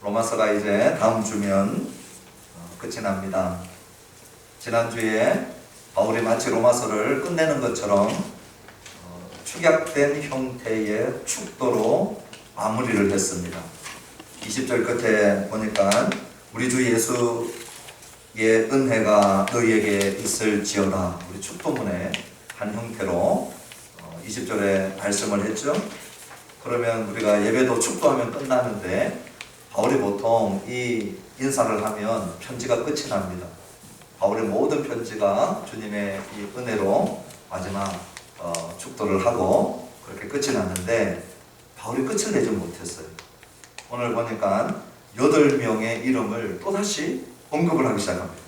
로마서가 이제 다음 주면 끝이 납니다. 지난주에 바울이 마치 로마서를 끝내는 것처럼 축약된 형태의 축도로 마무리를 했습니다. 20절 끝에 보니까 우리 주 예수의 은혜가 너희에게 있을지어다. 우리 축도문의 한 형태로 20절에 말씀을 했죠. 그러면 우리가 예배도 축도하면 끝나는데 바울이 보통 이 인사를 하면 편지가 끝이 납니다. 바울의 모든 편지가 주님의 이 은혜로 마지막 축도를 하고 그렇게 끝이 났는데 바울이 끝을 내지 못했어요. 오늘 보니까 8명의 이름을 또다시 언급을 하기 시작합니다.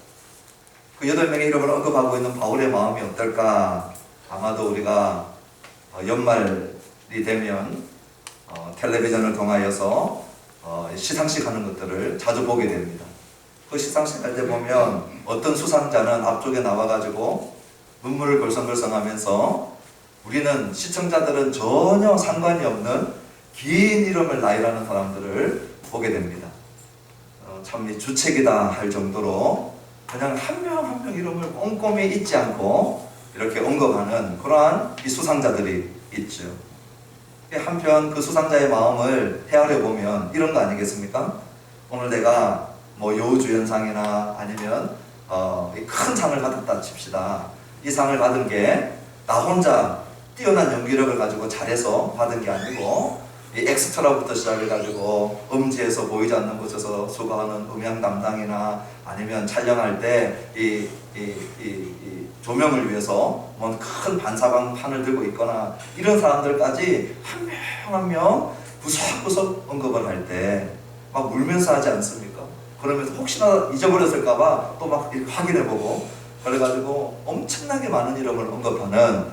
그 8명의 이름을 언급하고 있는 바울의 마음이 어떨까? 아마도 우리가 연말이 되면 텔레비전을 통하여서 시상식 하는 것들을 자주 보게 됩니다. 그 시상식 할 때 보면 어떤 수상자는 앞쪽에 나와가지고 눈물을 걸성걸성하면서 우리는 시청자들은 전혀 상관이 없는 긴 이름을 나열하는 사람들을 보게 됩니다. 참 주책이다 할 정도로 그냥 한 명 한 명 이름을 꼼꼼히 잊지 않고 이렇게 언급하는 그러한 이 수상자들이 있죠. 한편 그 수상자의 마음을 헤아려 보면 이런 거 아니겠습니까? 오늘 내가 여우주연상이나 아니면 큰 상을 받았다 칩시다. 이 상을 받은 게 나 혼자 뛰어난 연기력을 가지고 잘해서 받은 게 아니고 이 엑스트라부터 시작해가지고 음지에서 보이지 않는 곳에서 수고하는 음향 담당이나 아니면 촬영할 때 이 조명을 위해서 큰 반사광판을 들고 있거나 이런 사람들까지 한 명 한 명 구석구석 언급을 할 때 막 울면서 하지 않습니까? 그러면서 혹시나 잊어버렸을까봐 또 막 확인해보고 그래가지고 엄청나게 많은 이름을 언급하는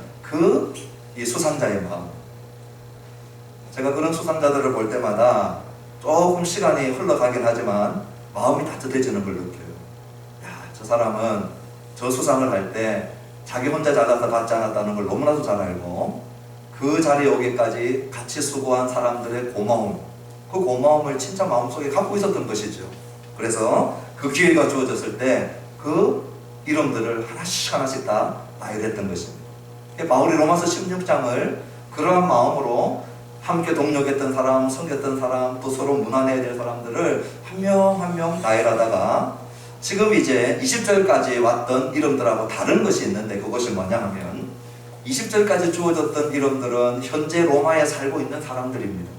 이 수상자의 마음. 제가 그런 수상자들을 볼 때마다 조금 시간이 흘러가긴 하지만 마음이 따뜻해지는 걸 느껴요. 저 사람은 저 수상을 할 때 자기 혼자 잘나서 받지 않았다는 걸 너무나도 잘 알고 그 자리에 오기까지 같이 수고한 사람들의 고마움, 그 고마움을 진짜 마음속에 갖고 있었던 것이죠. 그래서 그 기회가 주어졌을 때 그 이름들을 하나씩 다 나열했던 것입니다. 바울이 로마서 16장을 그러한 마음으로 함께 동력했던 사람, 섬겼던 사람, 또 서로 문안해야 될 사람들을 한 명 한 명 나열하다가 지금 이제 20절까지 왔던 이름들하고 다른 것이 있는데 그것이 뭐냐 하면 20절까지 주어졌던 이름들은 현재 로마에 살고 있는 사람들입니다.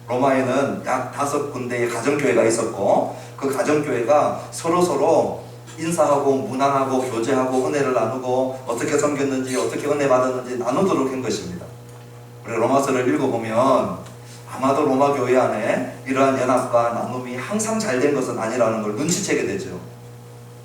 로마에는 약 5군데의 가정교회가 있었고 그 가정교회가 서로 인사하고 문안하고 교제하고 은혜를 나누고 어떻게 섬겼는지 어떻게 은혜 받았는지 나누도록 한 것입니다. 우리 로마서를 읽어보면 아마도 로마 교회 안에 이러한 연합과 나눔이 항상 잘된 것은 아니라는 걸 눈치채게 되죠.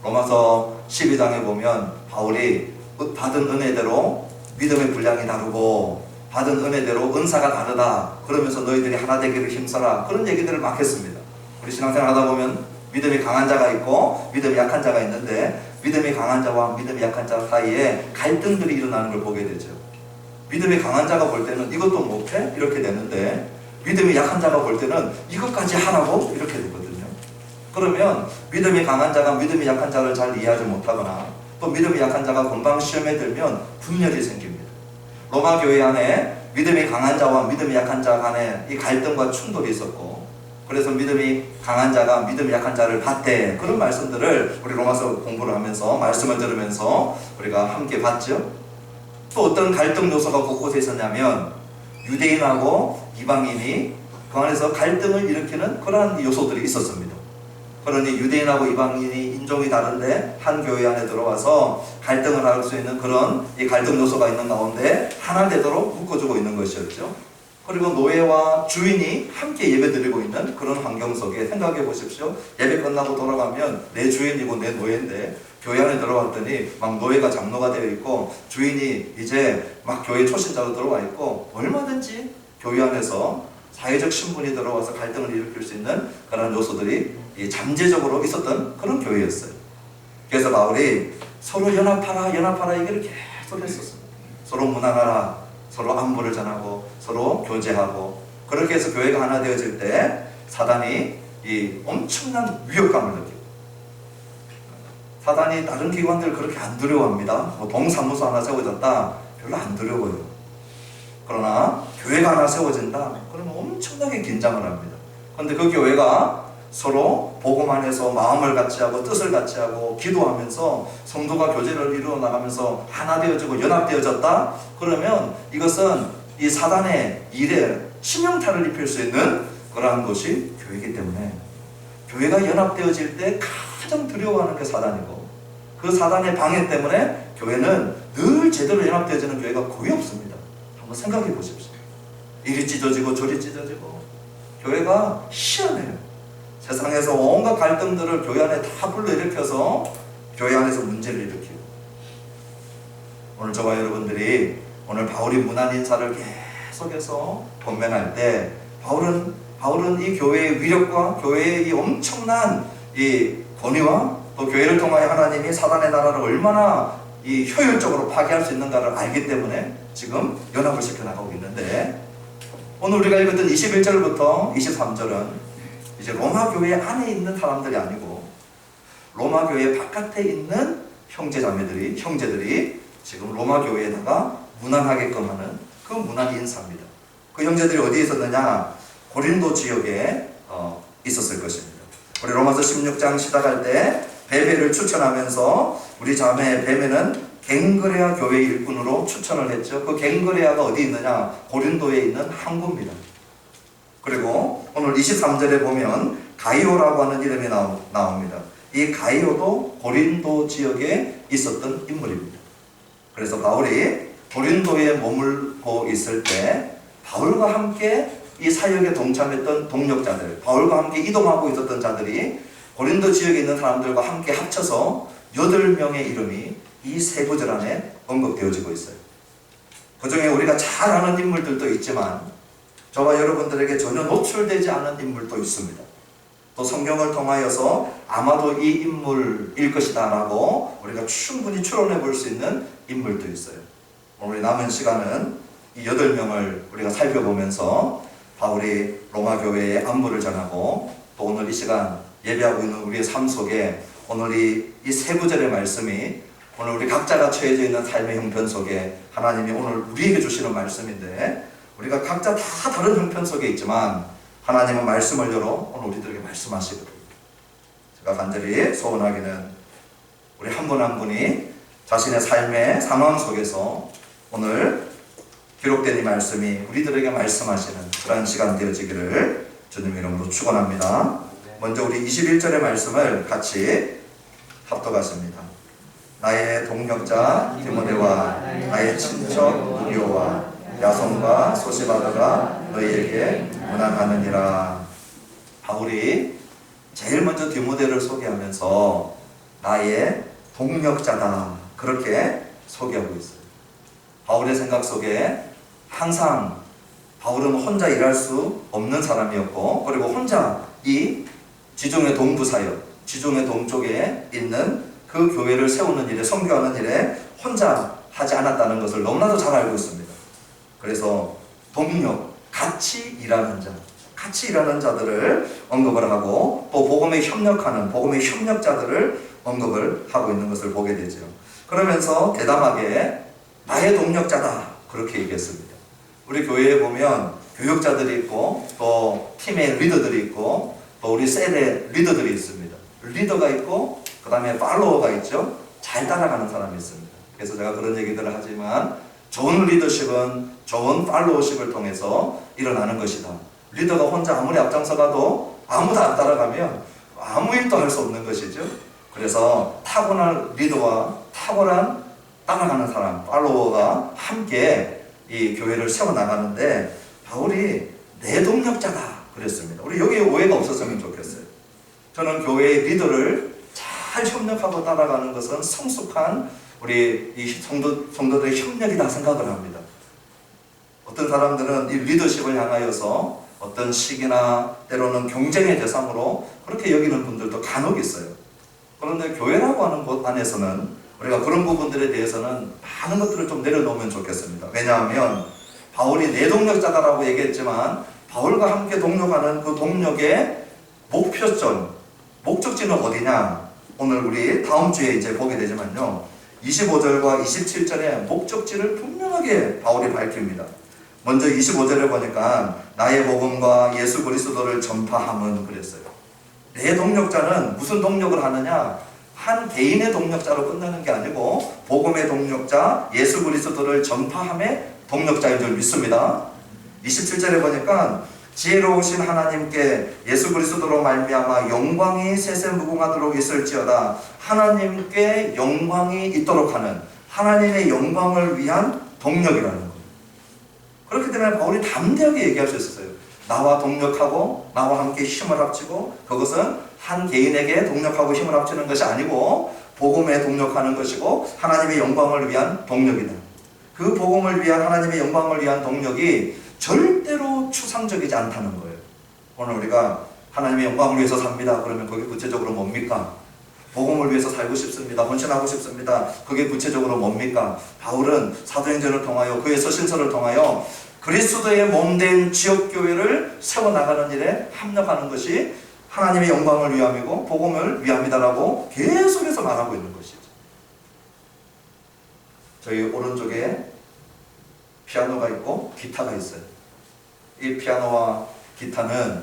로마서 12장에 보면 바울이 받은 은혜대로 믿음의 분량이 다르고 받은 은혜대로 은사가 다르다 그러면서 너희들이 하나 되기를 힘써라 그런 얘기들을 막 했습니다. 우리 신앙생활 하다 보면 믿음이 강한 자가 있고 믿음이 약한 자가 있는데 믿음이 강한 자와 믿음이 약한 자 사이에 갈등들이 일어나는 걸 보게 되죠. 믿음이 강한 자가 볼 때는 이것도 못해? 이렇게 되는데 믿음이 약한 자가 볼 때는 이것까지 하라고? 이렇게 되거든요. 그러면 믿음이 강한 자가 믿음이 약한 자를 잘 이해하지 못하거나 또 믿음이 약한 자가 금방 시험에 들면 분열이 생깁니다. 로마 교회 안에 믿음이 강한 자와 믿음이 약한 자 간에 이 갈등과 충돌이 있었고 그래서 믿음이 강한 자가 믿음이 약한 자를 받되 그런 말씀들을 우리 로마서 공부를 하면서 말씀을 들으면서 우리가 함께 봤죠. 또 어떤 갈등 요소가 곳곳에 있었냐면 유대인하고 이방인이 그 안에서 갈등을 일으키는 그러한 요소들이 있었습니다. 그러니 유대인하고 이방인이 인종이 다른데 한 교회 안에 들어와서 갈등을 할 수 있는 그런 이 갈등 요소가 있는 가운데 하나 되도록 묶어주고 있는 것이었죠. 그리고 노예와 주인이 함께 예배 드리고 있는 그런 환경 속에 생각해 보십시오. 예배 끝나고 돌아가면 내 주인이고 내 노예인데 교회 안에 들어왔더니 막 노예가 장로가 되어 있고 주인이 이제 막 교회 초신자로 들어와 있고 얼마든지 교회 안에서 사회적 신분이 들어와서 갈등을 일으킬 수 있는 그런 요소들이 잠재적으로 있었던 그런 교회였어요. 그래서 바울이 서로 연합하라 얘기를 계속 했었습니다. 서로 문안하라, 서로 안부를 전하고 서로 교제하고 그렇게 해서 교회가 하나 되어질 때 사단이 이 엄청난 위협감을 느끼고, 사단이 다른 기관들 그렇게 안 두려워합니다. 뭐 동사무소 하나 세워졌다, 별로 안 두려워요. 그러나 교회가 하나 세워진다, 그러면 엄청나게 긴장을 합니다. 그런데 그 교회가 서로 복음 안에서 마음을 같이 하고 뜻을 같이 하고 기도하면서 성도가 교제를 이루어 나가면서 하나 되어지고 연합되어졌다, 그러면 이것은 이 사단의 일에 치명타를 입힐 수 있는 그러한 것이 교회이기 때문에, 교회가 연합되어질 때 가장 두려워하는 게 사단이고, 그 사단의 방해 때문에 교회는 늘 제대로 연합되어지는 교회가 거의 없습니다. 한번 생각해 보십시오. 이리 찢어지고 저리 찢어지고, 교회가 희한해요. 세상에서 온갖 갈등들을 교회 안에 다 불러일으켜서 교회 안에서 문제를 일으키고, 오늘 저와 여러분들이 오늘 바울이 문안 인사를 계속해서 권면할 때, 바울은 이 교회의 위력과 교회의 이 엄청난 이 권위와 또 교회를 통하여 하나님이 사단의 나라를 얼마나 이 효율적으로 파괴할 수 있는가를 알기 때문에 지금 연합을 시켜나가고 있는데, 오늘 우리가 읽었던 21절부터 23절은 이제 로마 교회 안에 있는 사람들이 아니고 로마 교회 바깥에 있는 형제들이 지금 로마 교회에다가 문안하게끔 하는 그 문안 인사입니다. 그 형제들이 어디에 있었느냐? 고린도 지역에 있었을 것입니다. 우리 로마서 16장 시작할 때 베베를 추천하면서 우리 자매 베베는 갱그레아 교회 일꾼으로 추천을 했죠. 그 갱그레아가 어디 있느냐? 고린도에 있는 항구입니다. 그리고 오늘 23절에 보면 가이오라고 하는 이름이 나옵니다. 이 가이오도 고린도 지역에 있었던 인물입니다. 그래서 바울이 고린도에 머물고 있을 때 바울과 함께 이 사역에 동참했던 동력자들, 바울과 함께 이동하고 있었던 자들이 고린도 지역에 있는 사람들과 함께 합쳐서 8명의 이름이 이 세 구절 안에 언급되어지고 있어요. 그 중에 우리가 잘 아는 인물들도 있지만 저와 여러분들에게 전혀 노출되지 않은 인물도 있습니다. 또 성경을 통하여서 아마도 이 인물일 것이다 라고 우리가 충분히 추론해 볼 수 있는 인물도 있어요. 오늘 남은 시간은 이 8명을 우리가 살펴보면서 바울이 로마 교회에 안부를 전하고, 또 오늘 이 시간 예배하고 있는 우리의 삶 속에 오늘 이 세 구절의 말씀이 오늘 우리 각자가 처해져 있는 삶의 형편 속에 하나님이 오늘 우리에게 주시는 말씀인데, 우리가 각자 다 다른 형편 속에 있지만 하나님은 말씀을 열어 오늘 우리들에게 말씀하시거든요. 제가 간절히 소원하기는 우리 한 분 한 분이 자신의 삶의 상황 속에서 오늘 기록된 이 말씀이 우리들에게 말씀하시는 그런 시간 되어지기를 주님 이름으로 축원합니다. 먼저 우리 21절의 말씀을 같이 합독하십니다. 나의 동력자 디모데와 나의 친척 유리오와 야손과 소시바드가 너희에게 문안하느니라. 바울이 제일 먼저 디모데를 소개하면서 나의 동력자다, 그렇게 소개하고 있어요. 바울의 생각 속에 항상 바울은 혼자 일할 수 없는 사람이었고, 그리고 혼자 이 지중해 동부 사역, 지중해 동쪽에 있는 그 교회를 세우는 일에, 선교하는 일에 혼자 하지 않았다는 것을 너무나도 잘 알고 있습니다. 그래서 동력, 같이 일하는 자들을 언급을 하고, 또 복음에 협력하는 복음의 협력자들을 언급을 하고 있는 것을 보게 되죠. 그러면서 대담하게 나의 동력자다, 그렇게 얘기했습니다. 우리 교회에 보면 교육자들이 있고, 또 팀의 리더들이 있고, 또 우리 셀의 리더들이 있습니다. 리더가 있고 그 다음에 팔로워가 있죠. 잘 따라가는 사람이 있습니다. 그래서 제가 그런 얘기들을 하지만 좋은 리더십은 좋은 팔로워십을 통해서 일어나는 것이다. 리더가 혼자 아무리 앞장서가도 아무도 안 따라가면 아무 일도 할 수 없는 것이죠. 그래서 타고난 리더와 탁월한 따라가는 사람, 팔로워가 함께 이 교회를 세워나가는데, 바울이 내 동력자다 그랬습니다. 우리 여기에 오해가 없었으면 좋겠어요. 저는 교회의 리더를 잘 협력하고 따라가는 것은 성숙한 우리 이 성도들의 협력이다 생각을 합니다. 어떤 사람들은 이 리더십을 향하여서 어떤 시기나 때로는 경쟁의 대상으로 그렇게 여기는 분들도 간혹 있어요. 그런데 교회라고 하는 곳 안에서는 우리가 그런 부분들에 대해서는 많은 것들을 좀 내려놓으면 좋겠습니다. 왜냐하면 바울이 내 동력자다라고 얘기했지만 바울과 함께 동력하는 그 동력에 목표점, 목적지는 어디냐? 오늘 우리 다음 주에 이제 보게 되지만요. 25절과 27절에 목적지를 분명하게 바울이 밝힙니다. 먼저 25절에 보니까 나의 복음과 예수 그리스도를 전파함은 그랬어요. 내 동력자는 무슨 동력을 하느냐? 한 개인의 동력자로 끝나는 게 아니고 복음의 동력자 예수 그리스도를 전파함의 동력자인 줄 믿습니다. 27절에 보니까 지혜로우신 하나님께 예수 그리스도로 말미암아 영광이 세세무궁하도록 있을지어다. 하나님께 영광이 있도록 하는 하나님의 영광을 위한 동력이라는 거예요. 그렇기 때문에 바울이 담대하게 얘기할 수 있었어요. 나와 동력하고 나와 함께 힘을 합치고, 그것은 한 개인에게 동력하고 힘을 합치는 것이 아니고 복음에 동력하는 것이고 하나님의 영광을 위한 동력이다. 그 복음을 위한 하나님의 영광을 위한 동력이 절대로 추상적이지 않다는 거예요. 오늘 우리가 하나님의 영광을 위해서 삽니다. 그러면 그게 구체적으로 뭡니까? 복음을 위해서 살고 싶습니다. 헌신하고 싶습니다. 그게 구체적으로 뭡니까? 바울은 사도행전을 통하여 그의 서신서를 통하여 그리스도의 몸된 지역교회를 세워나가는 일에 합력하는 것이 하나님의 영광을 위함이고 복음을 위함이다라고 계속해서 말하고 있는 것이죠. 저희 오른쪽에 피아노가 있고 기타가 있어요. 이 피아노와 기타는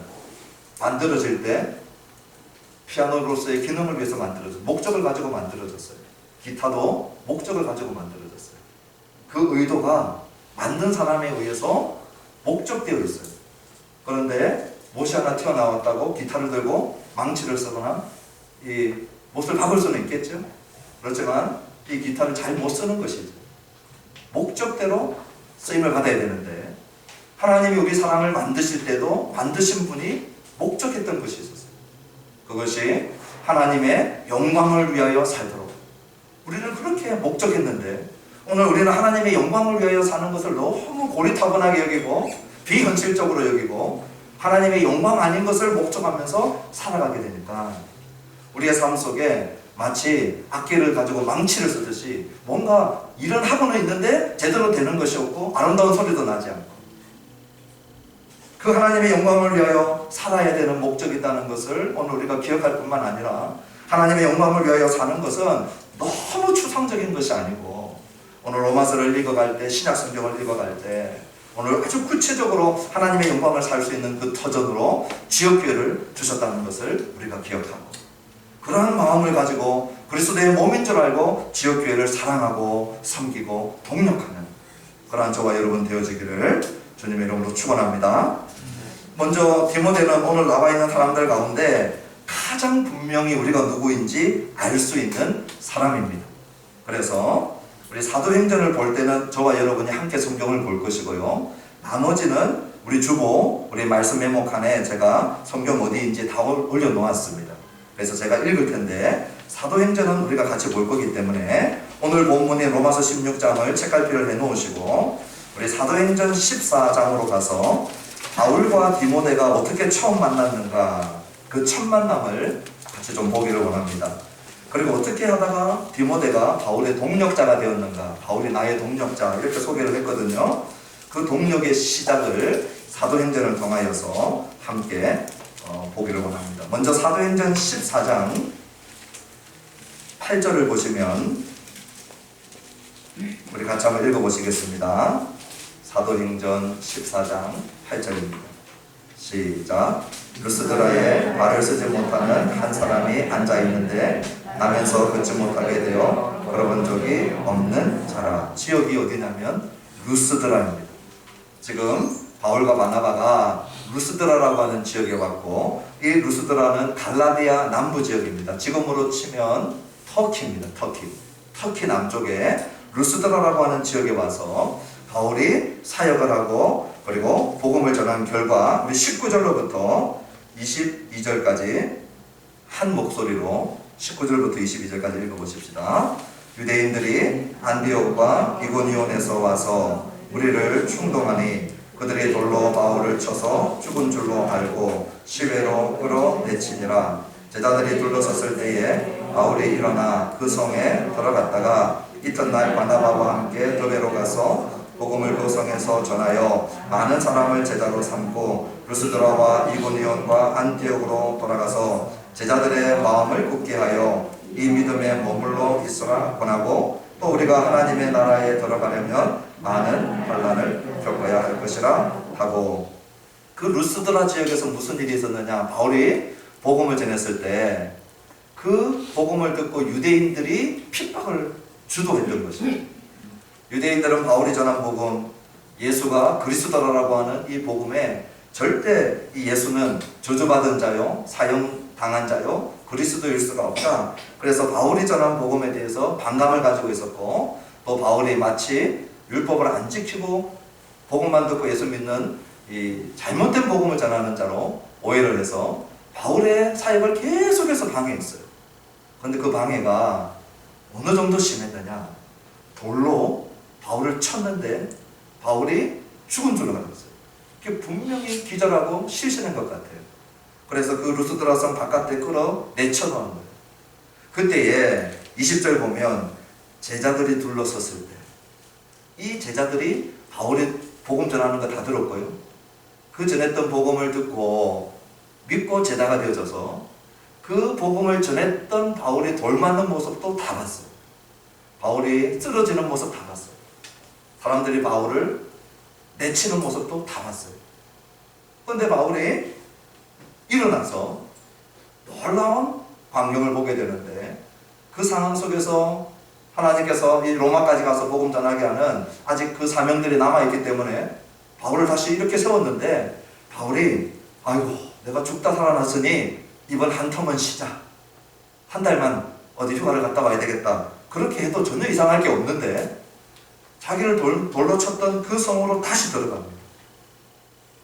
만들어질 때 피아노로서의 기능을 위해서 만들어졌어요. 목적을 가지고 만들어졌어요. 기타도 목적을 가지고 만들어졌어요. 그 의도가 만든 사람에 의해서 목적되어 있어요. 그런데 못이 하나 튀어나왔다고 기타를 들고 망치를 쓰거나 이 못을 박을 수는 있겠죠. 그렇지만 이 기타를 잘 못 쓰는 것이죠. 목적대로 쓰임을 받아야 되는데, 하나님이 우리 사람을 만드실 때도 만드신 분이 목적했던 것이 있었어요. 그것이 하나님의 영광을 위하여 살도록. 우리는 그렇게 목적했는데 오늘 우리는 하나님의 영광을 위하여 사는 것을 너무 고리타분하게 여기고 비현실적으로 여기고 하나님의 영광 아닌 것을 목적하면서 살아가게 되니까 우리의 삶 속에 마치 악기를 가지고 망치를 쓰듯이 뭔가 일은 하고는 있는데 제대로 되는 것이 없고 아름다운 소리도 나지 않고, 그 하나님의 영광을 위하여 살아야 되는 목적이 있다는 것을 오늘 우리가 기억할 뿐만 아니라 하나님의 영광을 위하여 사는 것은 너무 추상적인 것이 아니고 오늘 로마서를 읽어갈 때, 신약 성경을 읽어갈 때 오늘 아주 구체적으로 하나님의 영광을 살 수 있는 그 터전으로 지역교회를 주셨다는 것을 우리가 기억하고, 그러한 마음을 가지고 그리스도의 몸인 줄 알고 지역교회를 사랑하고 섬기고 동력하는 그러한 저와 여러분 되어지기를 주님의 이름으로 축원합니다. 먼저 디모데는 오늘 나와 있는 사람들 가운데 가장 분명히 우리가 누구인지 알 수 있는 사람입니다. 그래서 우리 사도행전을 볼 때는 저와 여러분이 함께 성경을 볼 것이고요. 나머지는 우리 주보, 우리 말씀 메모칸에 제가 성경 어디인지 다 올려놓았습니다. 그래서 제가 읽을 텐데 사도행전은 우리가 같이 볼 거기 때문에 오늘 본문인 로마서 16장을 책갈피를 해놓으시고 우리 사도행전 14장으로 가서 바울과 디모데가 어떻게 처음 만났는가, 그 첫 만남을 같이 좀 보기를 원합니다. 그리고 어떻게 하다가 디모데가 바울의 동력자가 되었는가, 바울이 나의 동력자 이렇게 소개를 했거든요. 그 동력의 시작을 사도행전을 통하여서 함께 보기를 원합니다. 먼저 사도행전 14장 8절을 보시면 우리 같이 한번 읽어보시겠습니다. 사도행전 14장 8절입니다. 시작. 루스드라에 말을 쓰지 못하는 한 사람이 앉아있는데 나면서 걷지 못하게 되어 걸어본 적이 없는 자라. 지역이 어디냐면 루스드라입니다. 지금 바울과 바나바가 루스드라라고 하는 지역에 왔고, 이 루스드라는 갈라디아 남부 지역입니다. 지금으로 치면 터키입니다. 터키 남쪽에 루스드라라고 하는 지역에 와서 바울이 사역을 하고 그리고 복음을 전한 결과 우리 19절로부터 22절까지 한 목소리로 19절부터 22절까지 읽어보십시다. 유대인들이 안디옥과 이고니온에서 와서 우리를 충동하니 그들이 돌로 바울을 쳐서 죽은 줄로 알고 시외로 끌어내치니라. 제자들이 둘러섰을 때에 바울이 일어나 그 성에 들어갔다가 이튿날 바나바와 함께 더베로 가서 복음을 그 성에서 전하여 많은 사람을 제자로 삼고 루스드라와 이고니온과 안디옥으로 돌아가서 제자들의 마음을 굳게 하여 이 믿음에 머물러 있으라 권하고, 또 우리가 하나님의 나라에 들어가려면 많은 환난을 겪어야 할 것이라 하고. 그 루스드라 지역에서 무슨 일이 있었느냐? 바울이 복음을 전했을 때 그 복음을 듣고 유대인들이 핍박을 주도했던 것이죠. 유대인들은 바울이 전한 복음, 예수가 그리스도라고 하는 이 복음에 절대 이 예수는 저주받은 자요, 사형당한 자요, 그리스도일 수가 없다. 그래서 바울이 전한 복음에 대해서 반감을 가지고 있었고, 또 바울이 마치 율법을 안 지키고 복음만 듣고 예수 믿는 이 잘못된 복음을 전하는 자로 오해를 해서 바울의 사역을 계속해서 방해했어요. 그런데 그 방해가 어느 정도 심했느냐? 돌로 바울을 쳤는데 바울이 죽은 줄로 알았어요. 그게 분명히 기절하고 실신한 것 같아요. 그래서 그 루스드라 성 바깥에 끌어 내쳐놓은 거예요. 그때에 20절 보면 제자들이 둘러섰을 때, 이 제자들이 바울이 복음 전하는 거 다 들었고요. 그 전했던 복음을 듣고 믿고 제자가 되어져서 그 복음을 전했던 바울이 돌 맞는 모습도 다 봤어요. 바울이 쓰러지는 모습 다 봤어요. 사람들이 바울을 내치는 모습도 다 봤어요. 그런데 바울이 일어나서 놀라운 광경을 보게 되는데, 그 상황 속에서 하나님께서 이 로마까지 가서 복음 전하게 하는 아직 그 사명들이 남아있기 때문에 바울을 다시 이렇게 세웠는데, 바울이 아이고 내가 죽다 살아났으니 이번 한 텀은 쉬자, 한 달만 어디 휴가를 갔다 와야 되겠다, 그렇게 해도 전혀 이상할 게 없는데 자기를 돌로 쳤던 그 성으로 다시 들어갑니다.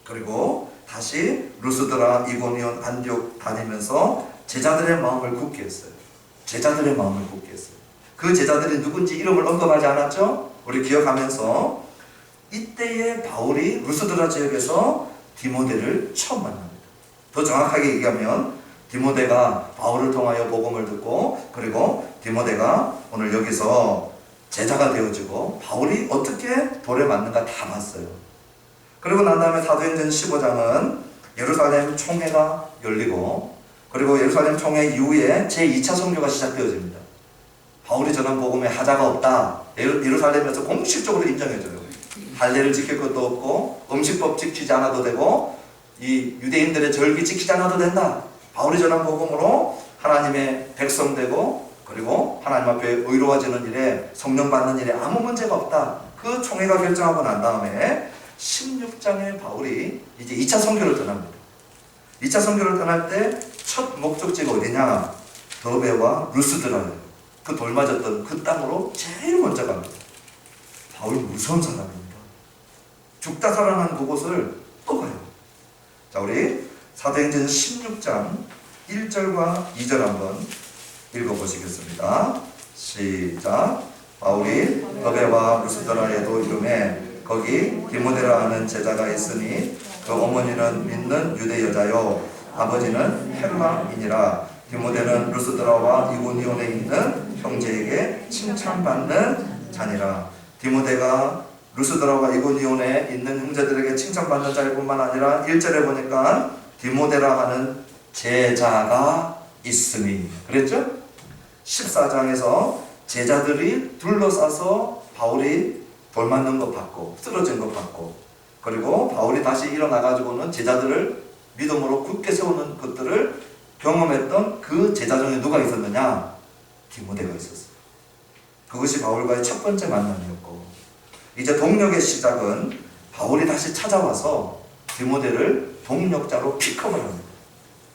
그리고 다시 루스드라, 이고니온, 안디옥 다니면서 제자들의 마음을 굳게 했어요. 제자들의 마음을 굳게 했어요. 그 제자들이 누군지 이름을 언급하지 않았죠? 우리 기억하면서 이때에 바울이 루스드라 지역에서 디모데를 처음 만납니다. 더 정확하게 얘기하면 디모데가 바울을 통하여 복음을 듣고, 그리고 디모데가 오늘 여기서 제자가 되어지고 바울이 어떻게 돌에 맞는가 다 봤어요. 그리고 난 다음에 사도행전 15장은 예루살렘 총회가 열리고, 그리고 예루살렘 총회 이후에 제2차 선교가 시작되어집니다. 바울이 전한 복음에 하자가 없다. 예루살렘에서 공식적으로 인정해줘요. 할례를 지킬 것도 없고 음식법 지키지 않아도 되고 이 유대인들의 절기 지키지 않아도 된다. 바울이 전한 복음으로 하나님의 백성 되고, 그리고 하나님 앞에 의로워지는 일에, 성령 받는 일에 아무 문제가 없다. 그 총회가 결정하고 난 다음에 16장에 바울이 이제 2차 선교를 떠납니다. 2차 선교를 떠날 때 첫 목적지가 어디냐? 더베와 루스드라예요. 그 돌 맞았던 그 땅으로 제일 먼저 갑니다. 바울이 무서운 사람입니다. 죽다 살아난 그곳을 또 가요. 자, 우리 사도행전 16장 1절과 2절 한번 읽어보시겠습니다. 시작. 바울이 더베와 루스드라에도 이름에 거기 디모데라 하는 제자가 있으니 그 어머니는 믿는 유대 여자요 아버지는 헬라인이라. 디모데는 루스드라와 이고니온에 있는 형제에게 칭찬받는 자니라. 디모데가 루스드라와 이고니온에 있는 형제들에게 칭찬받는 자일 뿐만 아니라 1절에 보니까 디모데라 하는 제자가 있으니 그랬죠? 14장에서 제자들이 둘러싸서 바울이 돌 맞는 것 받고 쓰러진 것 받고, 그리고 바울이 다시 일어나가지고는 제자들을 믿음으로 굳게 세우는 것들을 경험했던 그 제자 중에 누가 있었느냐? 디모데가 있었어요. 그것이 바울과의 첫 번째 만남이었고, 이제 동력의 시작은 바울이 다시 찾아와서 디모데를 동력자로 픽업을 합니다.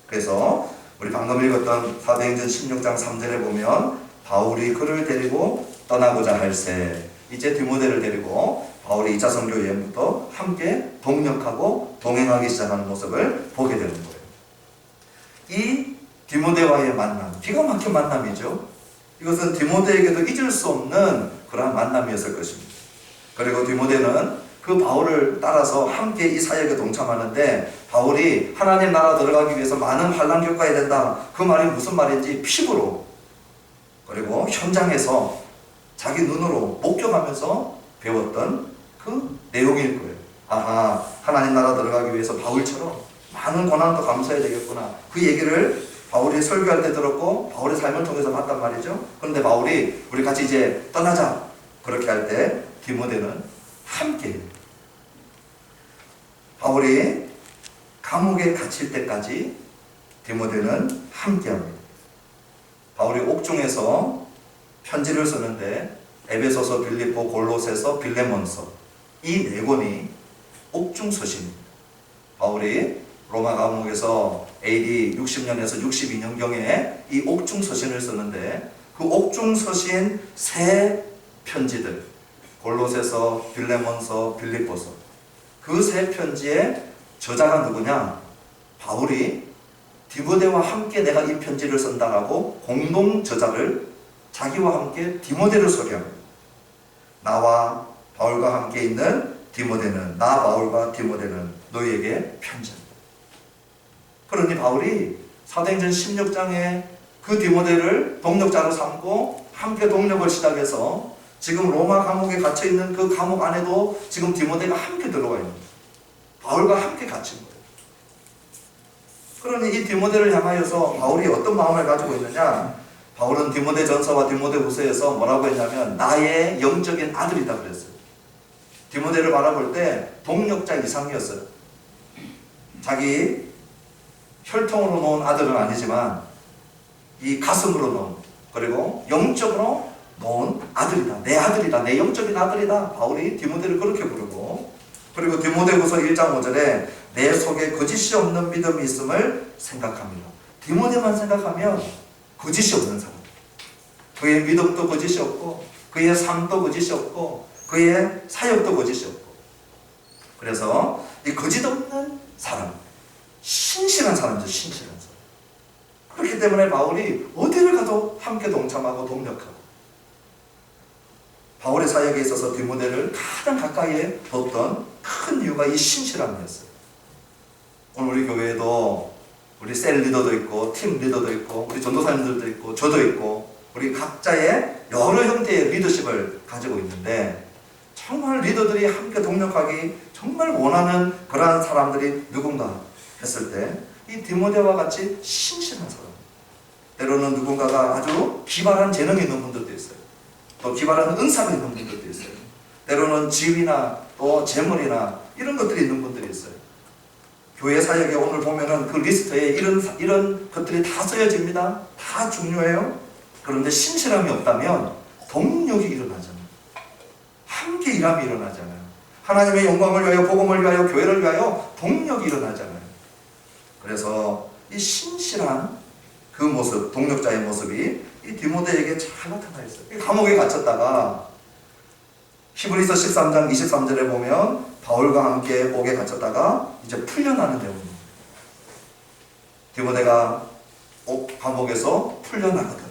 그래서 우리 방금 읽었던 사도행전 16장 3절에 보면 바울이 그를 데리고 떠나고자 할새, 이제 디모데를 데리고 바울이 2차 선교 여행부터 함께 동력하고 동행하기 시작하는 모습을 보게 되는 거예요. 이 디모데와의 만남, 기가 막힌 만남이죠. 이것은 디모데에게도 잊을 수 없는 그러한 만남이었을 것입니다. 그리고 디모데는 그 바울을 따라서 함께 이 사역에 동참하는데, 바울이 하나님 나라 들어가기 위해서 많은 환난 겪어야 된다. 그 말이 무슨 말인지 피부로, 그리고 현장에서 자기 눈으로 목격하면서 배웠던 그 내용일 거예요. 아하, 하나님 나라 들어가기 위해서 바울처럼 많은 고난도 감수해야 되겠구나. 그 얘기를 바울이 설교할 때 들었고 바울의 삶을 통해서 봤단 말이죠. 그런데 바울이 우리 같이 이제 떠나자 그렇게 할 때 디모데는 함께, 바울이 감옥에 갇힐 때까지 디모데는 함께합니다. 바울이 옥중에서 편지를 쓰는데 에베소서, 빌립보, 골로새서, 빌레몬서 이 네 권이 옥중 서신입니다. 바울이 로마 감옥에서 AD 60년에서 62년경에 이 옥중 서신을 쓰는데 그 옥중 서신 세 편지들, 골로새서, 빌레몬서, 빌립보서, 그 세 편지의 저자가 누구냐? 바울이 디모데와 함께 내가 이 편지를 쓴다라고 공동 저자를 자기와 함께 디모데를 소개합니다. 나와 바울과 함께 있는 디모데는, 나 바울과 디모데는 너희에게 편지합니다. 그러니 바울이 사도행전 16장에 그 디모데를 동력자로 삼고 함께 동력을 시작해서 지금 로마 감옥에 갇혀있는 그 감옥 안에도 지금 디모데가 함께 들어와 있는 거예요. 바울과 함께 갇힌 거예요. 그러니 이 디모데를 향하여서 바울이 어떤 마음을 가지고 있느냐? 바울은 디모데 전서와 디모데 후서에서 뭐라고 했냐면 나의 영적인 아들이다 그랬어요. 디모데를 바라볼 때 동력자 이상이었어요. 자기 혈통으로 놓은 아들은 아니지만 이 가슴으로 놓은, 그리고 영적으로 놓은 아들이다. 내 아들이다. 내 영적인 아들이다. 바울이 디모데를 그렇게 부르고, 그리고 디모데후서 1장 5절에 내 속에 거짓이 없는 믿음이 있음을 생각합니다. 디모데만 생각하면 거짓이 없는 사람. 그의 믿음도 거짓이 없고 그의 삶도 거짓이 없고 그의 사역도 거짓이 없고, 그래서 이 거짓 없는 사람, 신실한 사람이죠. 신실한 사람. 그렇기 때문에 바울이 어디를 가도 함께 동참하고 동력하고, 바울의 사역에 있어서 디모데를 가장 가까이에 뒀던 큰 이유가 이 신실함이었어요. 오늘 우리 교회에도 우리 셀 리더도 있고 팀 리더도 있고 우리 전도사님들도 있고 저도 있고 우리 각자의 여러 형태의 리더십을 가지고 있는데, 정말 리더들이 함께 동력하기 정말 원하는 그러한 사람들이 누군가 했을 때 이 디모데와 같이 신실한 사람, 때로는 누군가가 아주 기발한 재능이 있는 분들도 있어요. 또 기발한 은사가 있는 분들도 있어요. 때로는 지위나 또 재물이나 이런 것들이 있는 분들이 있어요. 교회 사역에 오늘 보면은 그 리스트에 이런 것들이 다 쓰여집니다. 다 중요해요. 그런데 신실함이 없다면 동력이 일어나잖아요. 함께 일함이 일어나잖아요. 하나님의 영광을 위하여, 복음을 위하여, 교회를 위하여 동력이 일어나잖아요. 그래서 이 신실한 그 모습, 동력자의 모습이 이 디모데에게 잘 나타나 있어요. 감옥에 갇혔다가 히브리서 13장 23절에 보면 바울과 함께 옥에 갇혔다가 이제 풀려나는 내용입니다. 디모데가 감옥에서 풀려나거든.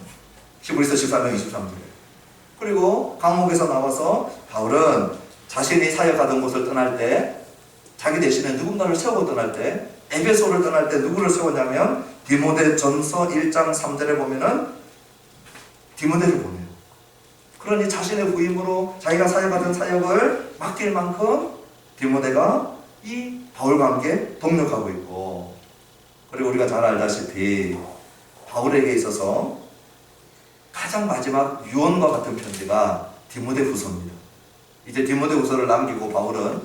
히브리서 13장 23절에. 그리고 감옥에서 나와서 바울은 자신이 사역하던 곳을 떠날 때, 자기 대신에 누군가를 세우고 떠날 때, 에베소를 떠날 때 누구를 세웠냐면 디모데 전서 1장 3절에 보면은 디모데를 보내요. 그러니 자신의 후임으로 자기가 사역하던 사역을 맡길 만큼 디모데가 이 바울과 함께 동력하고 있고, 그리고 우리가 잘 알다시피 바울에게 있어서 가장 마지막 유언과 같은 편지가 디모데 후서입니다. 이제 디모데 후서를 남기고 바울은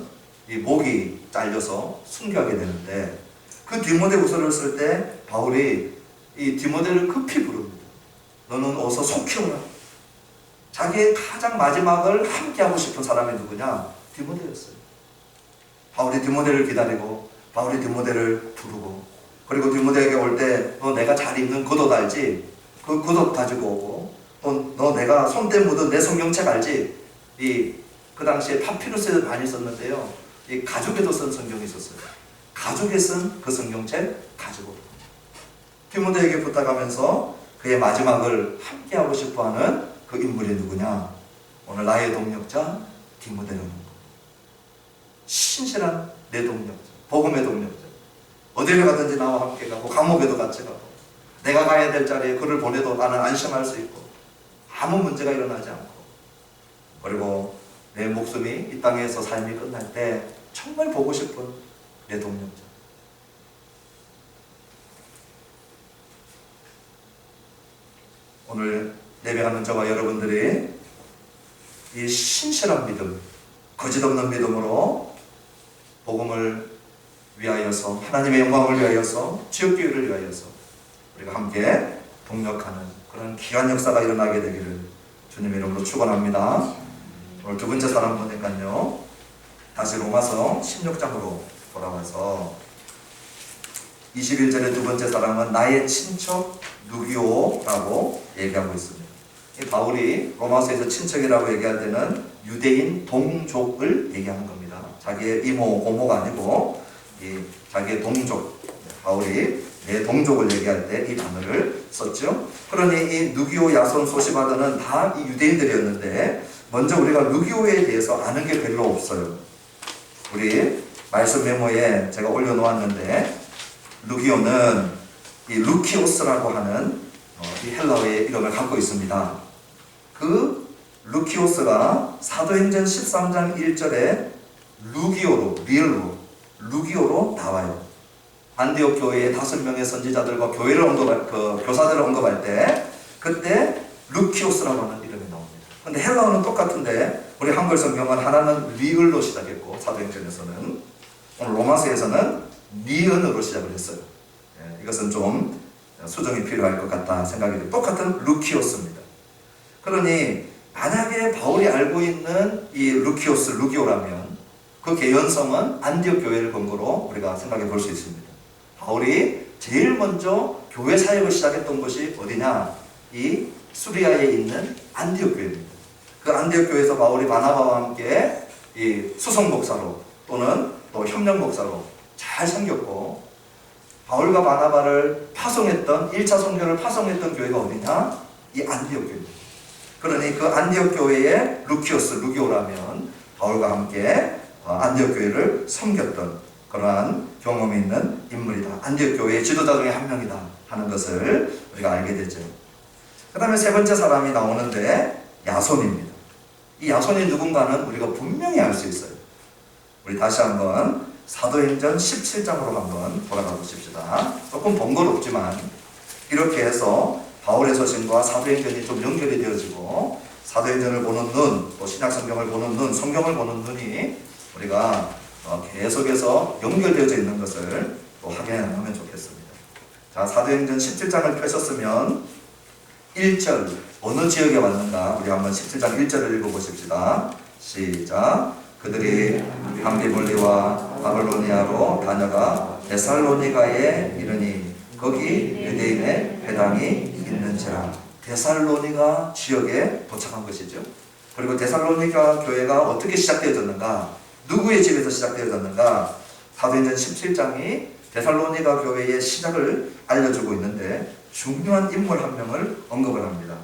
이 목이 잘려서 순교하게 되는데, 그 디모데 후서를 쓸 때 바울이 이 디모데를 급히 부릅니다. 너는 어서 속히 오라. 자기의 가장 마지막을 함께 하고 싶은 사람이 누구냐? 디모데였어요. 바울이 디모데를 기다리고 바울이 디모데를 부르고, 그리고 디모데에게 올 때 너 내가 잘 입는 겉옷 알지? 그 겉옷 가지고 오고, 또 너 내가 손때 묻은 내 성경책 알지? 그 당시에 파피루스에 많이 썼는데요, 이 가죽에도 쓴 성경이 있었어요. 가죽에 쓴 그 성경책 가지고 디모데에게 부탁하면서 그의 마지막을 함께 하고 싶어하는 그 인물이 누구냐? 오늘 나의 동력자 디모데라는 거. 신실한 내 동력자, 복음의 동력자. 어디를 가든지 나와 함께 가고 감옥에도 같이 가고 내가 가야 될 자리에 그를 보내도 나는 안심할 수 있고 아무 문제가 일어나지 않고, 그리고 내 목숨이 이 땅에서 삶이 끝날 때 정말 보고 싶은 내 동력자. 오늘 예배하는 저와 여러분들이 이 신실한 믿음, 거짓없는 믿음으로 복음을 위하여서, 하나님의 영광을 위하여서, 지역교회를 위하여서 우리가 함께 동력하는 그런 귀한 역사가 일어나게 되기를 주님의 이름으로 축원합니다. 오늘 두 번째 사람 보니까요, 다시 로마서 16장으로 돌아와서 21절의 두 번째 사람은 나의 친척 누기오라고 얘기하고 있습니다. 이 바울이 로마서에서 친척이라고 얘기할 때는 유대인 동족을 얘기하는 겁니다. 자기의 이모, 고모가 아니고 자기의 동족, 바울이 내 동족을 얘기할 때 이 단어를 썼죠. 그러니 이 누기오 야손 소시바드는 다 이 유대인들이었는데 먼저 우리가 누기오에 대해서 아는 게 별로 없어요. 우리 말씀 메모에 제가 올려놓았는데 누기오는 이 루키오스라고 하는 이 헬라어의 이름을 갖고 있습니다. 그 루키오스가 사도행전 13장 1절에 루기오로, 리을로 루기오로 나와요. 안디옥 교회의 5명의 선지자들과 교회를 교사들을 언급할 때 그때 루키오스라고 하는 이름이 나옵니다. 근데 헬라어는 똑같은데 우리 한글 성경은 하나는 리을로 시작했고 사도행전에서는, 오늘 로마서에서는 니은으로 시작을 했어요. 이것은 좀 수정이 필요할 것 같다 생각이 들어요. 똑같은 루키오스입니다. 그러니 만약에 바울이 알고 있는 이 루키오스, 루기오라면 그 개연성은 안디옥 교회를 근거로 우리가 생각해 볼 수 있습니다. 바울이 제일 먼저 교회 사역을 시작했던 곳이 어디냐? 이 수리아에 있는 안디옥 교회입니다. 그 안디옥 교회에서 바울이 바나바와 함께 이 수송 목사로 또는 또 협력 목사로 잘 섬겼고, 바울과 바나바를 파송했던 1차 선교를 파송했던 교회가 어디냐? 이 안디옥 교회입니다. 그러니 그 안디옥 교회의 루키오스, 루기오라면 바울과 함께 안디옥 교회를 섬겼던 그러한 경험이 있는 인물이다. 안디옥 교회의 지도자 중에 한 명이다 하는 것을 우리가 알게 되죠. 그 다음에 세 번째 사람이 나오는데 야손입니다. 이 야손이 누군가는 우리가 분명히 알 수 있어요. 우리 다시 한번 사도행전 17장으로 한번 돌아가 보십시다. 조금 번거롭지만 이렇게 해서 바울의 서신과 사도행전이 좀 연결이 되어지고 사도행전을 보는 눈, 또 신약성경을 보는 눈, 성경을 보는 눈이 우리가 계속해서 연결되어져 있는 것을 또 확인하면 좋겠습니다. 자, 사도행전 17장을 펴셨으면 1절 어느 지역에 왔는가 우리 한번 17장 1절을 읽어보십시다. 시작. 그들이 함비볼리와 바빌로니아로 다녀가 데살로니가에 이르니 거기 유대인의 회당이 있는지라. 데살로니가 지역에 도착한 것이죠. 그리고 데살로니가 교회가 어떻게 시작되어졌는가, 누구의 집에서 시작되어졌는가, 사도행전 17장이 데살로니가 교회의 시작을 알려주고 있는데 중요한 인물 한 명을 언급을 합니다.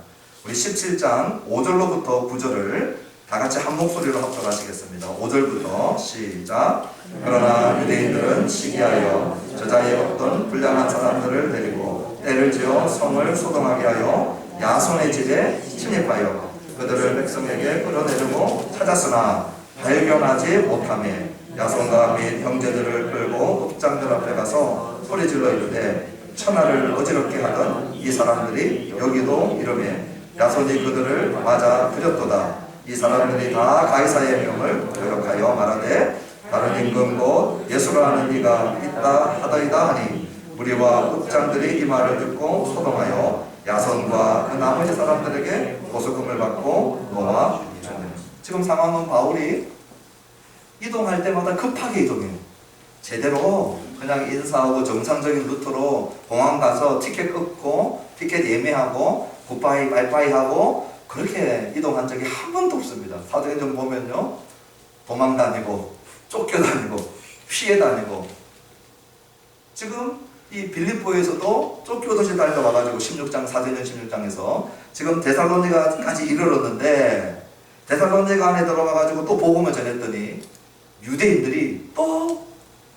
우리 17장 5절로부터 9절을 다 같이 한 목소리로 합독하시겠습니다. 5절부터 시작. 그러나 유대인들은 시기하여 저자의 어떤 불량한 사람들을 데리고 때를 지어 성을 소동하게 하여 야손의 집에 침입하여 그들을 백성에게 끌어내려고 찾았으나 발견하지 못하며 야손과 및 형제들을 끌고 읍장들 앞에 가서 소리질러 이르되 천하를 어지럽게 하던 이 사람들이 여기도 이르매 야손이 그들을 맞아 들였도다. 이 사람들이 다 가이사의 명을 거역하여 말하되 다른 임금 곧 예수라 하는 이가 있다 하더이다 하니 우리와 읍장들이 이 말을 듣고 소동하여 야손과 그 나머지 사람들에게 보수금을 받고 놓아 주는. 지금 상황은 바울이 이동할 때마다 급하게 이동해요. 제대로 그냥 인사하고 정상적인 루트로 공항 가서 티켓 끊고 티켓 예매하고 굿바이 바이바이 하고 그렇게 이동한 적이 한 번도 없습니다. 사도행전 보면요, 도망 다니고 쫓겨다니고 피해 다니고, 지금 이 빌립보에서도 쫓겨듯이 달려와가지고 16장 사도행전 16장에서 지금 데살로니가까지 이르렀는데 데살로니가 안에 들어가가지고 또 복음을 전했더니 유대인들이 또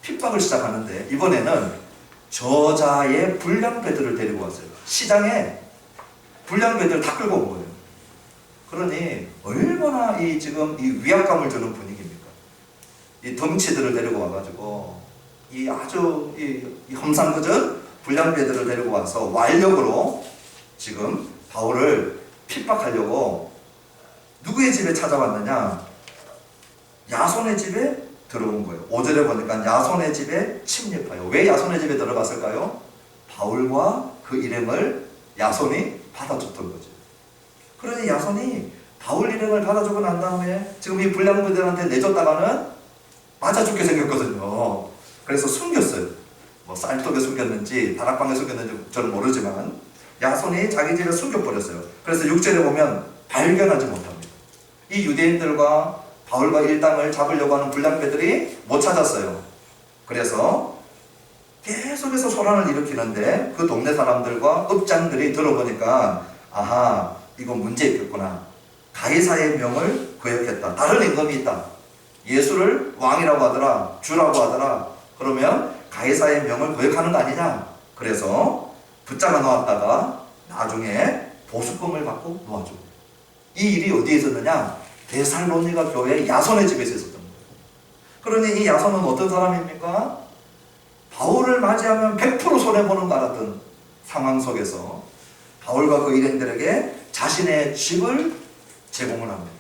핍박을 시작하는데 이번에는 저자의 불량배들을 데리고 왔어요. 시장에 불량배들 다 끌고 온 거예요. 그러니 얼마나 이 지금 이 위압감을 주는 분위기입니까? 이 덩치들을 데리고 와가지고 이 아주 이 험상궂은 불량배들을 데리고 와서 완력으로 지금 바울을 핍박하려고 누구의 집에 찾아왔느냐? 야손의 집에 들어온 거예요. 5절에 보니까 야손의 집에 침입하여. 왜 야손의 집에 들어갔을까요? 바울과 그 일행을 야손이 받아줬던 거죠. 그러니 야손이 바울 일행을 받아주고 난 다음에 지금 이 불량배들한테 내줬다가는 맞아 죽게 생겼거든요. 그래서 숨겼어요. 뭐 쌀떡에 숨겼는지 다락방에 숨겼는지 저는 모르지만 야손이 자기 집에 숨겨버렸어요. 그래서 6절에 보면 발견하지 못합니다. 이 유대인들과 바울과 일당을 잡으려고 하는 불량배들이 못 찾았어요. 그래서 계속해서 소란을 일으키는데 그 동네 사람들과 읍장들이 들어보니까 아하, 이거 문제 있겠구나. 가이사의 명을 거역했다. 다른 임금이 있다. 예수를 왕이라고 하더라, 주라고 하더라. 그러면 가이사의 명을 거역하는 거 아니냐. 그래서 붙잡아 놓았다가 나중에 보수금을 받고 놓아줘. 이 일이 어디에 있었느냐? 데살로니가 교회 야손의 집에서 있었던 거예요. 그러니 이 야손은 어떤 사람입니까? 바울을 맞이하면 100% 손해보는 것 같은 상황 속에서 바울과 그 일행들에게 자신의 집을 제공을 합니다.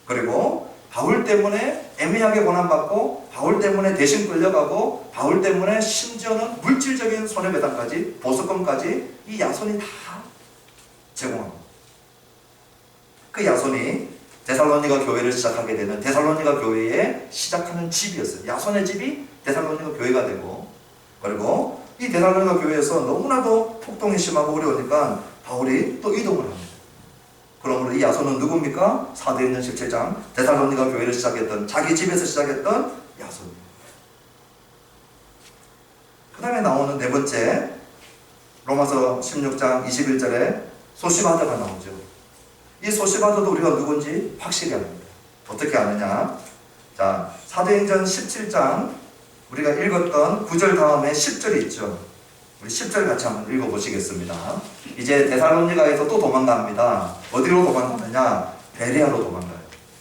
그리고 바울 때문에 애매하게 고난받고 바울 때문에 대신 끌려가고 바울 때문에 심지어는 물질적인 손해배상까지 보석금까지 이 야손이 다 제공합니다. 그 야손이 데살로니가 교회를 시작하게 되는 데살로니가 교회에 시작하는 집이었어요. 야손의 집이 데살로니가 교회가 되고, 그리고 이 데살로니가 교회에서 너무나도 폭동이 심하고 어려우니까 바울이 또 이동을 합니다. 그러므로 이 야손은 누굽니까? 사도행전 17장 데살로니가 교회를 시작했던, 자기 집에서 시작했던 야손입니다. 그 다음에 나오는 네 번째, 로마서 16장 21절에 소시바드가 나오죠. 이 소시바드도 우리가 누군지 확실히 압니다. 어떻게 아느냐? 자, 사도행전 17장 우리가 읽었던 9절 다음에 10절이 있죠. 우리 10절 같이 한번 읽어보시겠습니다. 이제 데살로니가에서 또 도망갑니다. 어디로 도망가느냐? 베레아로 도망가요.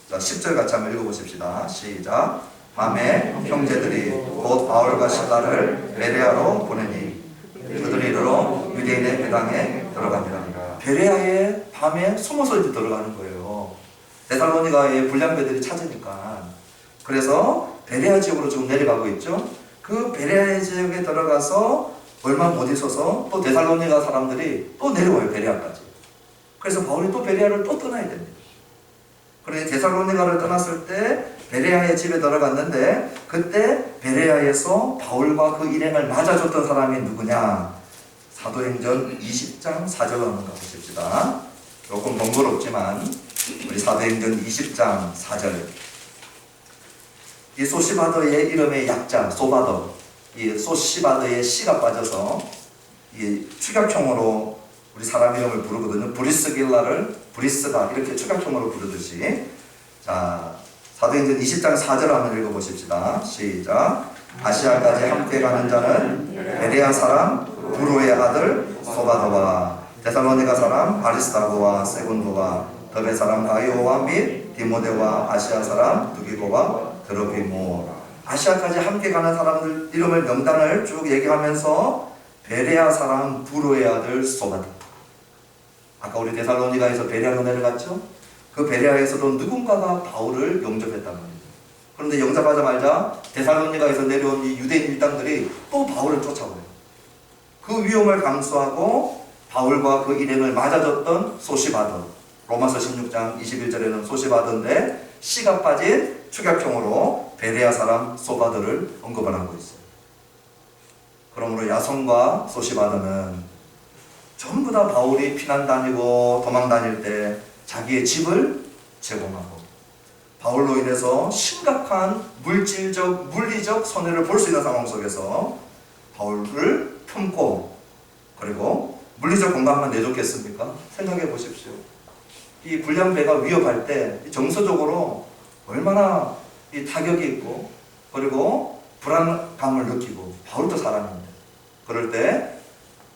자, 10절 같이 한번 읽어보십시다. 시작. 밤에 형제들이 곧 바울과 실라를 베레아로 보내니 그들이 이르러 유대인의 회당에 들어갑니다. 베레아에 밤에 숨어서 이제 들어가는 거예요. 데살로니가의 불량배들이 찾으니까. 그래서 베레아 지역으로 지금 내려가고 있죠. 그 베레아 지역에 들어가서 얼마 못 있어서 또 데살로니가 사람들이 또 내려와요. 베레아까지. 그래서 바울이 또 베레아를 또 떠나야 됩니다. 그래서 데살로니가를 떠났을 때 베레아의 집에 들어갔는데 그때 베레아에서 바울과 그 일행을 맞아줬던 사람이 누구냐? 사도행전 20장 4절 한번 가보십시다. 조금 번거롭지만 우리 사도행전 20장 4절. 이 소시바더의 이름의 약자 소바더, 이 소시바더의 씨가 빠져서 이 축약형으로 우리 사람 이름을 부르거든요. 브리스길라를 브리스다 이렇게 축약형으로 부르듯이. 자, 사도행전 20장 4절 한번 읽어보십시다. 시작. 아시아까지 함께 가는 자는 베레아 사람 브로의 아들 소바더와 데살로니가 사람 아리스타고와 세군도와 더베 사람 가이오와 및 디모데와 아시아 사람 두기고와 드로피모. 아시아까지 함께 가는 사람들 이름을 명단을 쭉 얘기하면서 베레아 사람 브로의 아들 소바더. 아까 우리 데살로니가에서 베레아로 내려갔죠? 그 베레아에서도 누군가가 바울을 영접했단 말이죠. 그런데 영접하자마자 데살로니가에서 내려온 이 유대인 일당들이 또 바울을 쫓아와요. 그 위험을 감수하고 바울과 그 일행을 맞아줬던 소시바더, 로마서 16장 21절에는 소시바더인데 씨가 빠진 축약형으로 베레아 사람 소바더를 언급을 하고 있어요. 그러므로 야손과 소시바더는 전부 다 바울이 피난 다니고 도망 다닐 때 자기의 집을 제공하고 바울로 인해서 심각한 물질적, 물리적 손해를 볼 수 있는 상황 속에서 바울을 품고, 그리고 물리적 공간만 내줬겠습니까? 생각해 보십시오. 이 불량배가 위협할 때 정서적으로 얼마나 이 타격이 있고, 그리고 불안감을 느끼고, 바울도 사람인데 그럴 때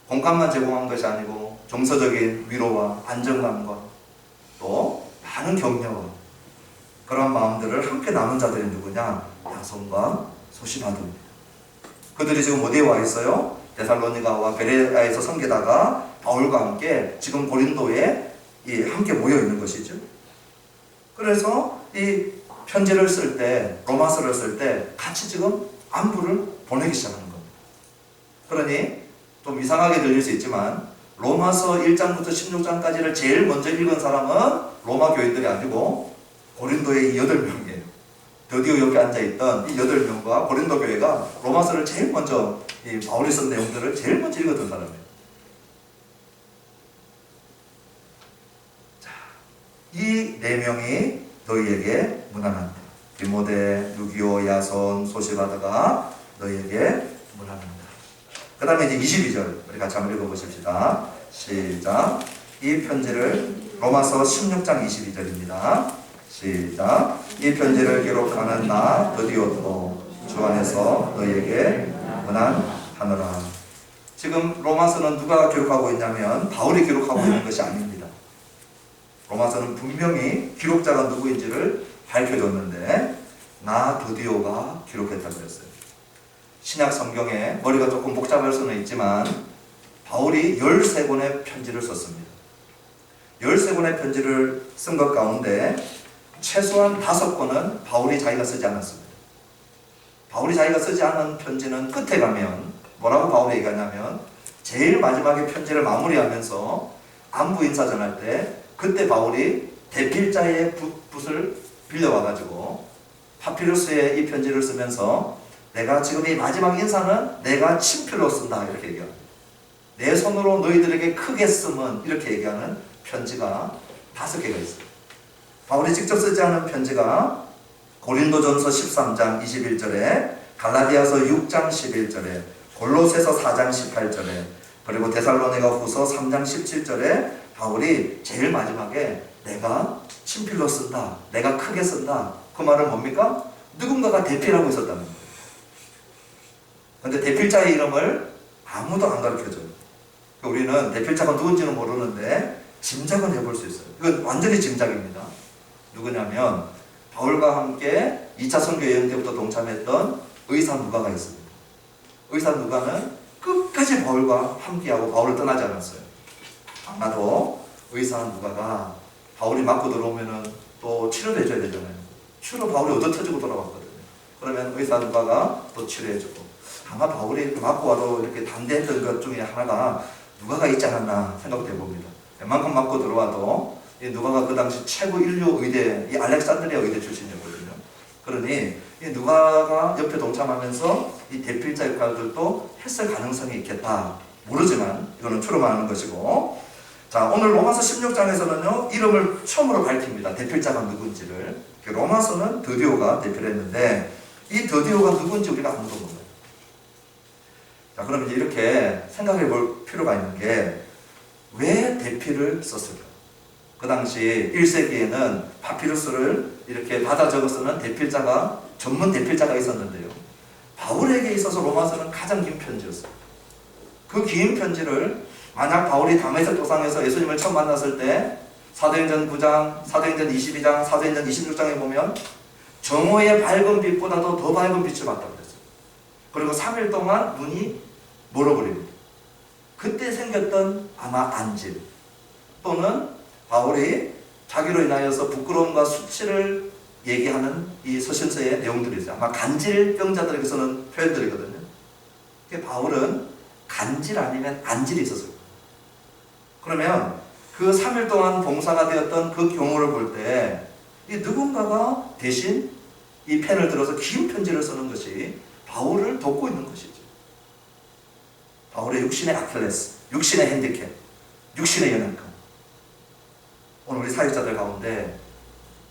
공간만 제공한 것이 아니고 정서적인 위로와 안정감과 또 많은 격려와 그런 마음들을 함께 나눈 자들이 누구냐? 야손과 소시바드입니다. 그들이 지금 어디에 와 있어요? 데살로니가와 베레아에서 섬기다가 바울과 함께 지금 고린도에 함께 모여 있는 것이죠. 그래서 이 편지를 쓸 때, 로마서를 쓸 때 같이 지금 안부를 보내기 시작하는 겁니다. 그러니 좀 이상하게 들릴 수 있지만 로마서 1장부터 16장까지를 제일 먼저 읽은 사람은 로마 교인들이 아니고 고린도의 이 8명이에요. 드디어 여기 앉아있던 이 8명과 고린도 교회가 로마서를 제일 먼저 이 바울이 쓴 내용들을 제일 먼저 읽었던 사람이에요. 자, 이 4명이 너희에게 문안한다. 디모데, 유기오, 야손, 소시바드가 너희에게 문안한다. 그 다음에 이제 22절 우리 같이 한번 읽어보십시다. 시작. 이 편지를 로마서 16장 22절입니다. 시작. 이 편지를 기록하는 나 드디오도 주 안에서 너희에게 문안하노라. 지금 로마서는 누가 기록하고 있냐면 바울이 기록하고 있는 것이 아닙니다. 로마서는 분명히 기록자가 누구인지를 밝혀줬는데 나 드디오가 기록했다고 했어요. 신약 성경에 머리가 조금 복잡할 수는 있지만 바울이 13권의 편지를 썼습니다. 13권의 편지를 쓴 것 가운데 최소한 5권은 바울이 자기가 쓰지 않았습니다. 바울이 자기가 쓰지 않은 편지는 끝에 가면 뭐라고 바울이 얘기하냐면 제일 마지막에 편지를 마무리하면서 안부 인사 전할 때 그때 바울이 대필자의 붓을 빌려와가지고 파피루스에 이 편지를 쓰면서 내가 지금 이 마지막 인사는 내가 친필로 쓴다 이렇게 얘기합니다. 내 손으로 너희들에게 크게 쓰면 이렇게 얘기하는 편지가 5개가 있어요. 바울이 직접 쓰지 않은 편지가 고린도전서 13장 21절에 갈라디아서 6장 11절에 골로새서 4장 18절에 그리고 데살로니가 후서 3장 17절에 바울이 제일 마지막에 내가 친필로 쓴다, 내가 크게 쓴다. 그 말은 뭡니까? 누군가가 대필하고 있었다는 거예요. 그런데 대필자의 이름을 아무도 안 가르쳐줘요. 우리는 대필자가 누군지는 모르는데 짐작은 해볼 수 있어요. 이건 완전히 짐작입니다. 누구냐면 바울과 함께 2차 선교 여행 때부터 동참했던 의사 누가가 있습니다. 의사 누가는 끝까지 바울과 함께하고 바울을 떠나지 않았어요. 아마도 의사 누가가 바울이 맞고 들어오면은 또 치료도 해줘야 되잖아요. 치료 바울이 얻어 터지고 돌아왔거든요. 그러면 의사 누가가 또 치료해주고 아마 바울이 이렇게 맞고 와도 이렇게 담대했던 것 중에 하나가 누가가 있지 않았나 생각도 해봅니다. 웬만큼 맞고 들어와도 이 누가가 그 당시 최고 인류 의대, 이 알렉산드리아 의대 출신이었거든요. 그러니 이 누가가 옆에 동참하면서 이 대필자 역할들도 했을 가능성이 있겠다. 모르지만 이거는 추론하는 것이고, 자 오늘 로마서 16장에서는요 이름을 처음으로 밝힙니다. 대필자가 누군지를. 로마서는 드디오가 대필했는데 이 드디오가 누군지 우리가 아무도 몰라요. 자 그럼 이제 이렇게 생각해 볼 필요가 있는 게 왜 대필을 썼을까? 그 당시 1세기에는 파피루스를 이렇게 받아 적어 쓰는 대필자가, 전문 대필자가 있었는데요. 바울에게 있어서 로마서는 가장 긴 편지였어요. 그 긴 편지를 만약 바울이 다메섹 도상에서 예수님을 처음 만났을 때 사도행전 9장, 사도행전 22장, 사도행전 26장에 보면 정오의 밝은 빛보다도 더 밝은 빛을 봤다고 그랬어요. 그리고 3일 동안 눈이 멀어버립니다. 그때 생겼던 아마 안질 또는 바울이 자기로 인하여서 부끄러움과 수치를 얘기하는 이 서신서의 내용들이 있어요. 아마 간질병자들에게서는 표현들이거든요. 바울은 간질 아니면 안질이 있었을 거예요. 그러면 그 3일 동안 봉사가 되었던 그 경우를 볼 때 이 누군가가 대신 이 펜을 들어서 긴 편지를 쓰는 것이 바울을 돕고 있는 것이죠. 바울의 육신의 아킬레스, 육신의 핸디캡, 육신의 연약함. 오늘 우리 사역자들 가운데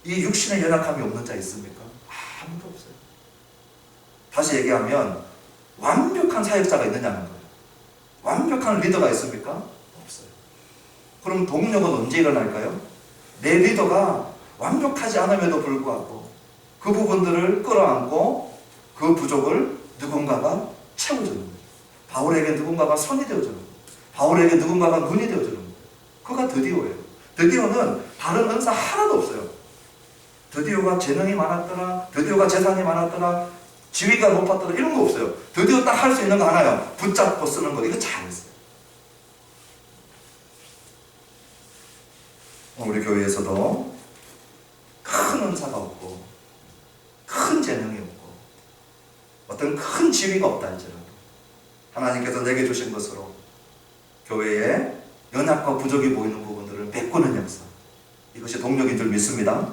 이 육신의 연약함이 없는 자 있습니까? 아무도 없어요. 다시 얘기하면 완벽한 사역자가 있느냐는 거예요. 완벽한 리더가 있습니까? 없어요. 그럼 동력은 언제 일어날까요? 내 리더가 완벽하지 않음에도 불구하고 그 부분들을 끌어안고 그 부족을 누군가가 채워주는 거예요. 바울에게 누군가가 손이 되어주는 거예요. 바울에게 누군가가 눈이 되어주는 거예요. 그가 드디오예요. 드디어는 다른 은사 하나도 없어요. 드디어가 재능이 많았더라, 드디어가 재산이 많았더라, 지위가 높았더라, 이런 거 없어요. 드디어 딱 할 수 있는 거 하나요. 붙잡고 쓰는 거. 이거 잘했어요. 우리 교회에서도 큰 은사가 없고 큰 재능이 없고 어떤 큰 지위가 없다 할지라도 하나님께서 내게 주신 것으로 교회에 연약과 부족이 보이는 부분들을 메꾸는 역사, 이것이 동력인 줄 믿습니다.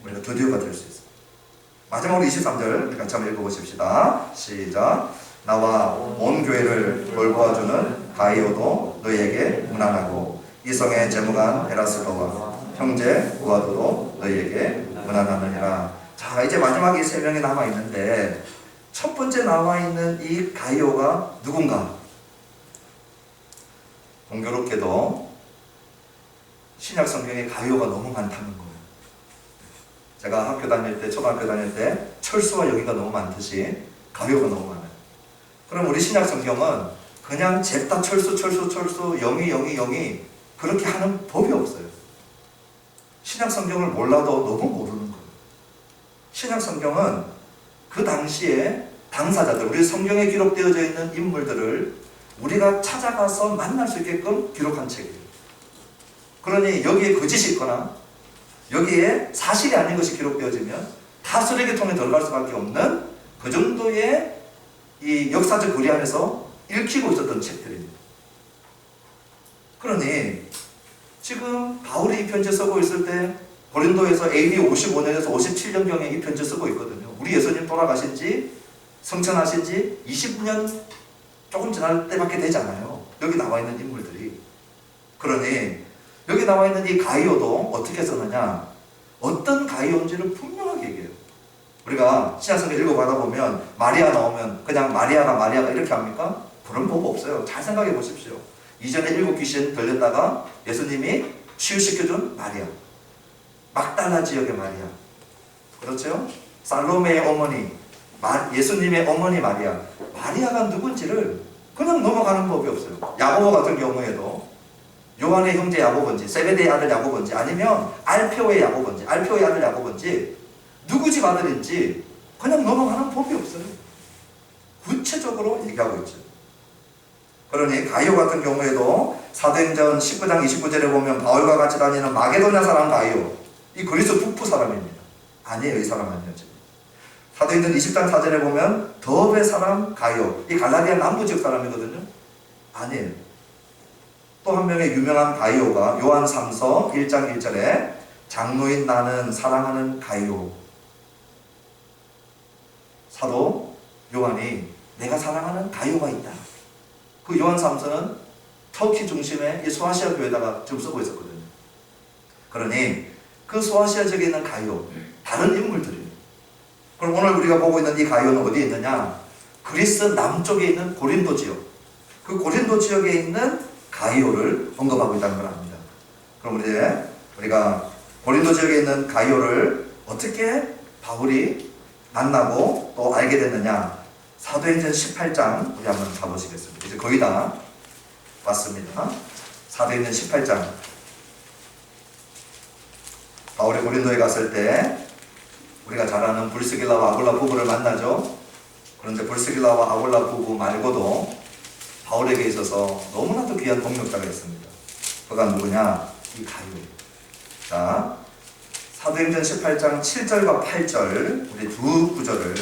우리가 드디어가 될 수 있습니다. 마지막으로 23절 같이 한번 읽어보십시다. 시작. 나와 온 교회를 돌보아주는 가이오도 너희에게 문안하고 이성의 재무관 에라스도와 형제 우아도도 너희에게 문안하느니라. 자, 이제 마지막에 세 명이 남아있는데 첫 번째 나와있는 이 가이오가 누군가? 공교롭게도 신약 성경에 가이오가 너무 많다는 거예요. 제가 학교 다닐 때, 초등학교 다닐 때 철수와 여기가 너무 많듯이 가이오가 너무 많아요. 그럼 우리 신약 성경은 그냥 잽다 철수 영이 그렇게 하는 법이 없어요. 신약 성경을 몰라도 너무 모르는 거예요. 신약 성경은 그 당시에 당사자들, 우리 성경에 기록되어져 있는 인물들을 우리가 찾아가서 만날 수 있게끔 기록한 책이에요. 그러니 여기에 거짓이 있거나 여기에 사실이 아닌 것이 기록되어지면 다 쓰레기통에 들어갈 수밖에 없는 그 정도의 이 역사적 거리 안에서 읽히고 있었던 책들입니다. 그러니 지금 바울이 이 편지 쓰고 있을 때 고린도에서 AD 55년에서 57년경에 이 편지 쓰고 있거든요. 우리 예수님 돌아가신 지 성천하신 지 20년 조금 지날 때밖에 되지 않아요. 여기 나와 있는 인물들이. 그러니 여기 나와 있는 이 가이오도 어떻게 썼느냐, 어떤 가이오인지를 분명하게 얘기해요. 우리가 신약성경 읽어가다 보면 마리아 나오면 그냥 마리아가 이렇게 합니까? 그런 법 없어요. 잘 생각해 보십시오. 이전에 7 귀신 들렸다가 예수님이 치유시켜준 마리아, 막달라 지역의 마리아, 그렇죠? 살로메의 어머니, 예수님의 어머니 마리아가 누군지를 그냥 넘어가는 법이 없어요. 야고보 같은 경우에도 요한의 형제 야고보인지, 세베대의 아들 야고보인지, 아니면 알페오의 야고보인지, 알페오의 아들 야고보인지, 누구 집 아들인지 그냥 넘어가는 법이 없어요. 구체적으로 얘기하고 있죠. 그러니 가이오 같은 경우에도 사도행전 19장 29절에 보면 바울과 같이 다니는 마게도냐 사람 가이오, 이 그리스 북부 사람입니다. 아니에요. 이 사람 아니에요. 지금 사도행전 20장 4절에 보면 더베 사람 가이오, 이 갈라디아 남부 지역 사람이거든요. 아니에요. 또 한 명의 유명한 가이오가 요한 3서 1장 1절에 장로인 나는 사랑하는 가이오, 사도 요한이 내가 사랑하는 가이오가 있다. 그 요한 3서는 터키 중심의 이 소아시아 교회에다가 지금 쓰고 있었거든요. 그러니 그 소아시아 지역에 있는 가이오, 다른 인물들이에요. 그럼 오늘 우리가 보고 있는 이 가이오는 어디에 있느냐? 그리스 남쪽에 있는 고린도 지역, 그 고린도 지역에 있는 가이오를 언급하고 있다는 걸 압니다. 그럼 우리가 고린도 지역에 있는 가이오를 어떻게 바울이 만나고 또 알게 됐느냐? 사도행전 18장 우리 한번 가보시겠습니다. 이제 거의 다 왔습니다. 사도행전 18장. 바울이 고린도에 갔을 때 우리가 잘 아는 불스길라와 아굴라 부부를 만나죠. 그런데 불스길라와 아굴라 부부 말고도 바울에게 있어서 너무나도 귀한 동력자가 있습니다. 그가 누구냐? 이 가이오입니다. 자, 사도행전 18장 7절과 8절 우리 두 구절을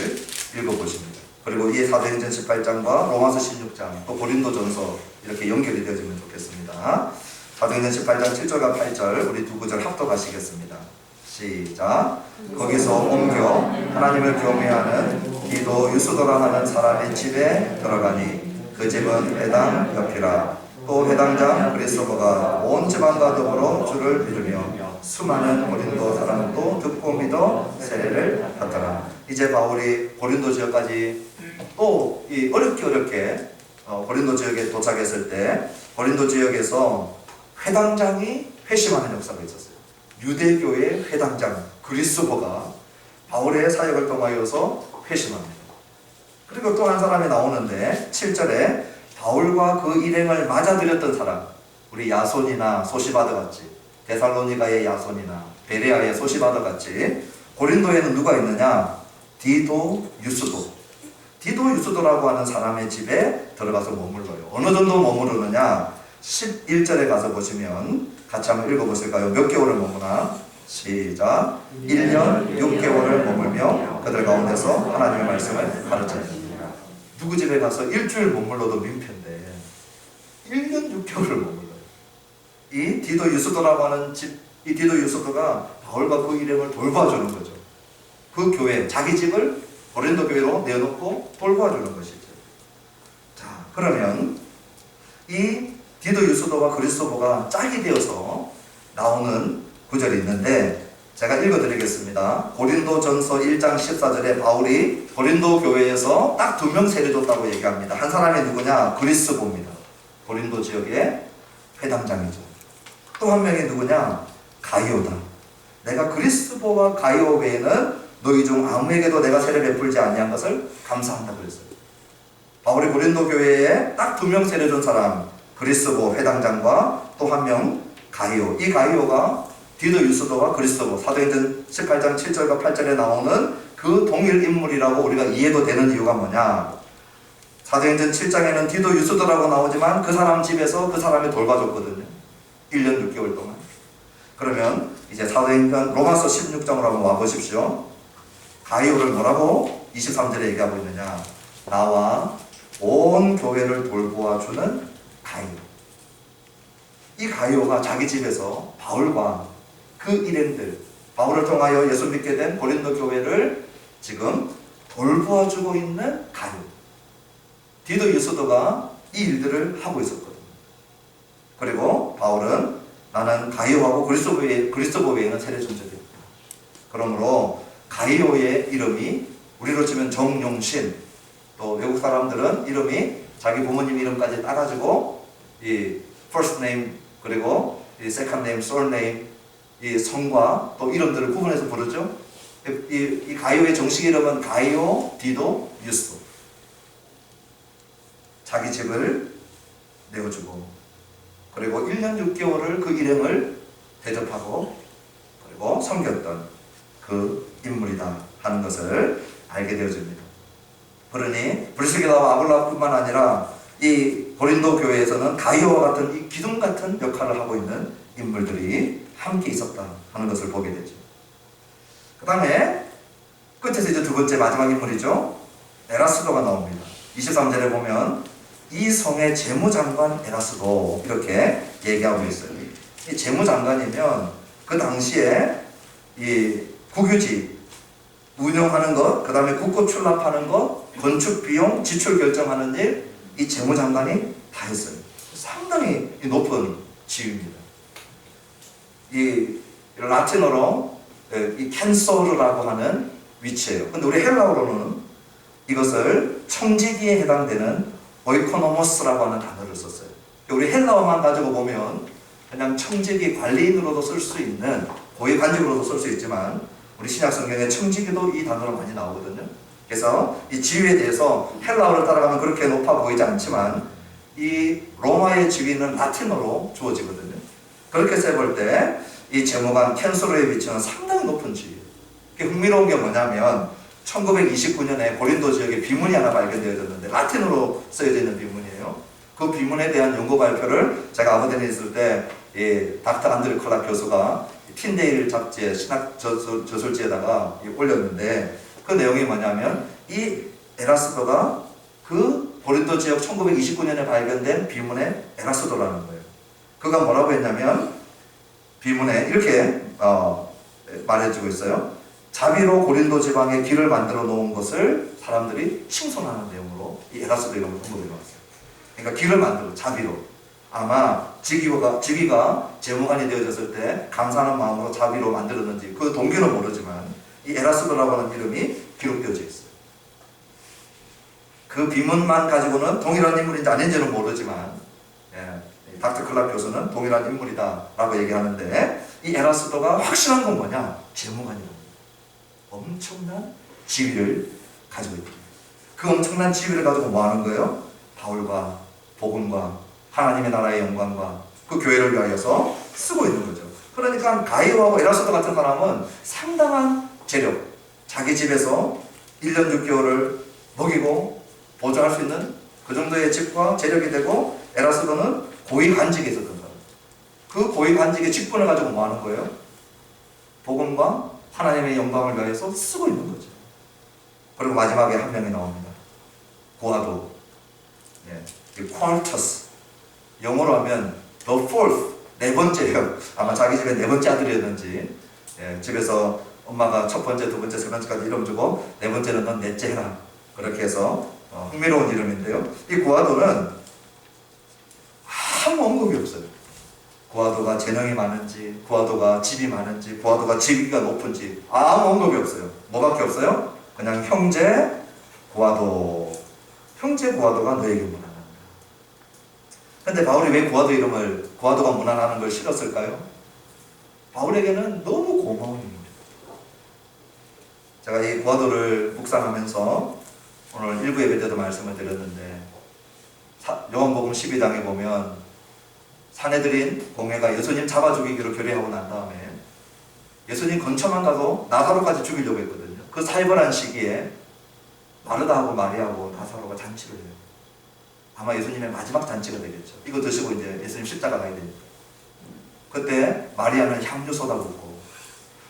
읽어보십니다. 그리고 이 사도행전 18장과 로마서 16장 또 고린도전서 이렇게 연결이 되어지면 좋겠습니다. 사도행전 18장 7절과 8절 우리 두 구절 합독하시겠습니다. 시작. 거기서 옮겨 하나님을 경외하는 디도 유스도라 하는 사람의 집에 들어가니 그 집은 회당 옆이라. 또 회당장 그리스도가 온 집안과 더불어 주를 믿으며 수많은 고린도 사람도 듣고 믿어 세례를 받더라. 이제 바울이 고린도 지역까지 또 이 어렵게 고린도 지역에 도착했을 때 고린도 지역에서 회당장이 회심하는 역사가 있었어요. 유대교의 회당장 그리스도가 바울의 사역을 통하여서 회심합니다. 그리고 또 한 사람이 나오는데 7절에 바울과 그 일행을 맞아들였던 사람, 우리 야손이나 소시바드 같이 데살로니가의 야손이나 베레아의 소시바더 같이 고린도에는 누가 있느냐? 디도, 유스도. 디도, 유스도라고 하는 사람의 집에 들어가서 머물러요. 어느 정도 머무르느냐? 11절에 가서 보시면 같이 한번 읽어보실까요? 몇 개월을 머무나? 시작. 1년 6개월을 머물며 그들 가운데서 하나님의 말씀을 가르쳐요. 누구 집에 가서 일주일 머물러도 민폐인데 1년 6개월을 머물러요. 이 디도 유스도라고 하는 집, 이 디도 유스도가 바울과 그 일행을 돌봐주는 거죠. 그 교회, 자기 집을 고린도 교회로 내놓고 돌봐주는 것이죠. 자, 그러면 이 디도 유스도와 그리스도가 짝이 되어서 나오는 구절이 있는데 제가 읽어드리겠습니다. 고린도전서 1장 14절에 바울이 고린도 교회에서 딱 2명 세례줬다고 얘기합니다. 한 사람이 누구냐? 그리스도입니다. 고린도 지역의 회당장이죠. 또 한 명이 누구냐? 가이오다. 내가 그리스도와 가이오 외에는 너희 중 아무에게도 내가 세례 베풀지 아니한 것을 감사한다 그랬어요. 바울이 고린도 교회에 딱 2명 세례준 사람, 그리스도 회당장과 또 한 명 가이오. 이 가이오가 디도 유스도와 그리스도, 사도행전 18장 7절과 8절에 나오는 그 동일 인물이라고 우리가 이해도 되는 이유가 뭐냐? 사도행전 7장에는 디도 유스도라고 나오지만 그 사람 집에서 그 사람이 돌봐줬거든요. 1년 6개월 동안. 그러면 이제 사도행전 로마서 16장으로 한번 와보십시오. 가이오를 뭐라고 23절에 얘기하고 있느냐? 나와 온 교회를 돌보아주는 가이오. 이 가이오가 자기 집에서 바울과 그 일행들, 바울을 통하여 예수 믿게 된 고린도 교회를 지금 돌보아주고 있는 가이오. 디도 유스도가 이 일들을 하고 있었거든요. 그리고 바울은 나는 가이오하고 그리스도 외에는 세례 준 적이 없다. 그러므로 가이오의 이름이 우리로 치면 정용신, 또 외국 사람들은 이름이 자기 부모님 이름까지 따가지고 이 first name 그리고 이 second name, surname 이 성과 또 이름들을 구분해서 부르죠. 이 가이오의 정식 이름은 가이오 디도 유스도. 자기 집을 내어주고 그리고 1년 6개월을 그 일행을 대접하고 그리고 섬겼던 그 인물이다 하는 것을 알게 되어집니다. 그러니 브리스길라와 아굴라뿐만 아니라 이 고린도 교회에서는 가이오와 같은 이 기둥 같은 역할을 하고 있는 인물들이 함께 있었다 하는 것을 보게 되죠. 그 다음에 끝에서 이제 두 번째 마지막 인물이죠. 에라스도가 나옵니다. 23절에 보면 이 성의 재무장관 에라스도 이렇게 얘기하고 있어요. 이 재무장관이면 그 당시에 이 국유지 운영하는 것, 그 다음에 국고 출납하는 것, 건축 비용 지출 결정하는 일, 이 재무장관이 다 했어요. 상당히 높은 지위입니다. 이 라틴어로 이 캔소르라고 하는 위치예요. 근데 우리 헬라어로는 이것을 청지기에 해당되는 오이코노모스라고 하는 단어를 썼어요. 우리 헬라어만 가지고 보면 그냥 청지기 관리인으로도 쓸 수 있는 고위 관직으로도 쓸 수 있지만 우리 신약 성경에 청지기도 이 단어로 많이 나오거든요. 그래서 이 지위에 대해서 헬라어를 따라가면 그렇게 높아 보이지 않지만 이 로마의 지위는 라틴어로 주어지거든요. 그렇게 해볼 때 이 재무관 캔소르의 위치는 상당히 높은 지위예요. 흥미로운 게 뭐냐면 1929년에 고린도 지역에 비문이 하나 발견되어졌는데 라틴어로 쓰여져 있는 비문이에요. 그 비문에 대한 연구 발표를 제가 아버지에 있을 때 닥터 안드레 클락 교수가 틴데일 잡지에 신학 저술지에다가 올렸는데 그 내용이 뭐냐면 이 에라스도가 그 고린도 지역 1929년에 발견된 비문의 에라스도라는 거예요. 그가 뭐라고 했냐면 비문에 이렇게 말해주고 있어요. 자비로 고린도 지방에 길을 만들어 놓은 것을 사람들이 칭송하는 내용으로 이 에라스도 이름을 언급해 놓았어요. 그러니까 길을 만들어 자비로. 아마 지기가 재무관이 되어졌을 때 감사하는 마음으로 자비로 만들었는지 그 동기는 모르지만 이 에라스도라고 하는 이름이 기록되어져 있어요. 그 비문만 가지고는 동일한 인물인지 아닌지는 모르지만 닥터 클락 교수는 동일한 인물이다 라고 얘기하는데 이 에라스도가 확실한 건 뭐냐? 재무관이라는 엄청난 지위를 가지고 있다. 그 엄청난 지위를 가지고 뭐 하는 거예요? 바울과 복음과 하나님의 나라의 영광과 그 교회를 위하여서 쓰고 있는 거죠. 그러니까 가이오하고 에라스도 같은 사람은 상당한 재력, 자기 집에서 1년 6개월을 먹이고 보조할 수 있는 그 정도의 집과 재력이 되고, 에라스도는 고위 관직에 있었던 사람. 그 고위 관직의 직분을 가지고 뭐 하는 거예요? 복음과 하나님의 영광을 위해서 쓰고 있는 거죠. 그리고 마지막에 한 명이 나옵니다. 고아도. 쿼터스. 영어로 하면 the fourth, 네 번째예요. 아마 자기 집에 네 번째 아들이었는지, 집에서 엄마가 첫 번째, 두 번째, 세 번째까지 이름 주고 네 번째는 넌 넷째 해라. 그렇게 해서 흥미로운 이름인데요. 이 고아도는 아무 언급이 없어요. 고아도가 재능이 많은지, 고아도가 집이 많은지, 고아도가 직위가 높은지 아무 언급이 없어요. 뭐밖에 없어요? 그냥 형제 고아도. 형제 고아도가 너에게 무난한다. 근데 바울이 왜 고아도가 무난하는 걸 싫었을까요? 바울에게는 너무 고마운 일입니다. 제가 이 고아도를 묵상하면서 오늘 일부 예배 때도 말씀을 드렸는데, 요한복음 12장에 보면 사내들인 공회가 예수님 잡아 죽이기로 결의하고 난 다음에 예수님 근처만 가도 나사로까지 죽이려고 했거든요. 그 살벌한 시기에 마르다하고 마리아하고 나사로가 잔치를 해요. 아마 예수님의 마지막 잔치가 되겠죠. 이거 드시고 이제 예수님 십자가 가야 되니까. 그때 마리아는 향유 쏟아 붓고,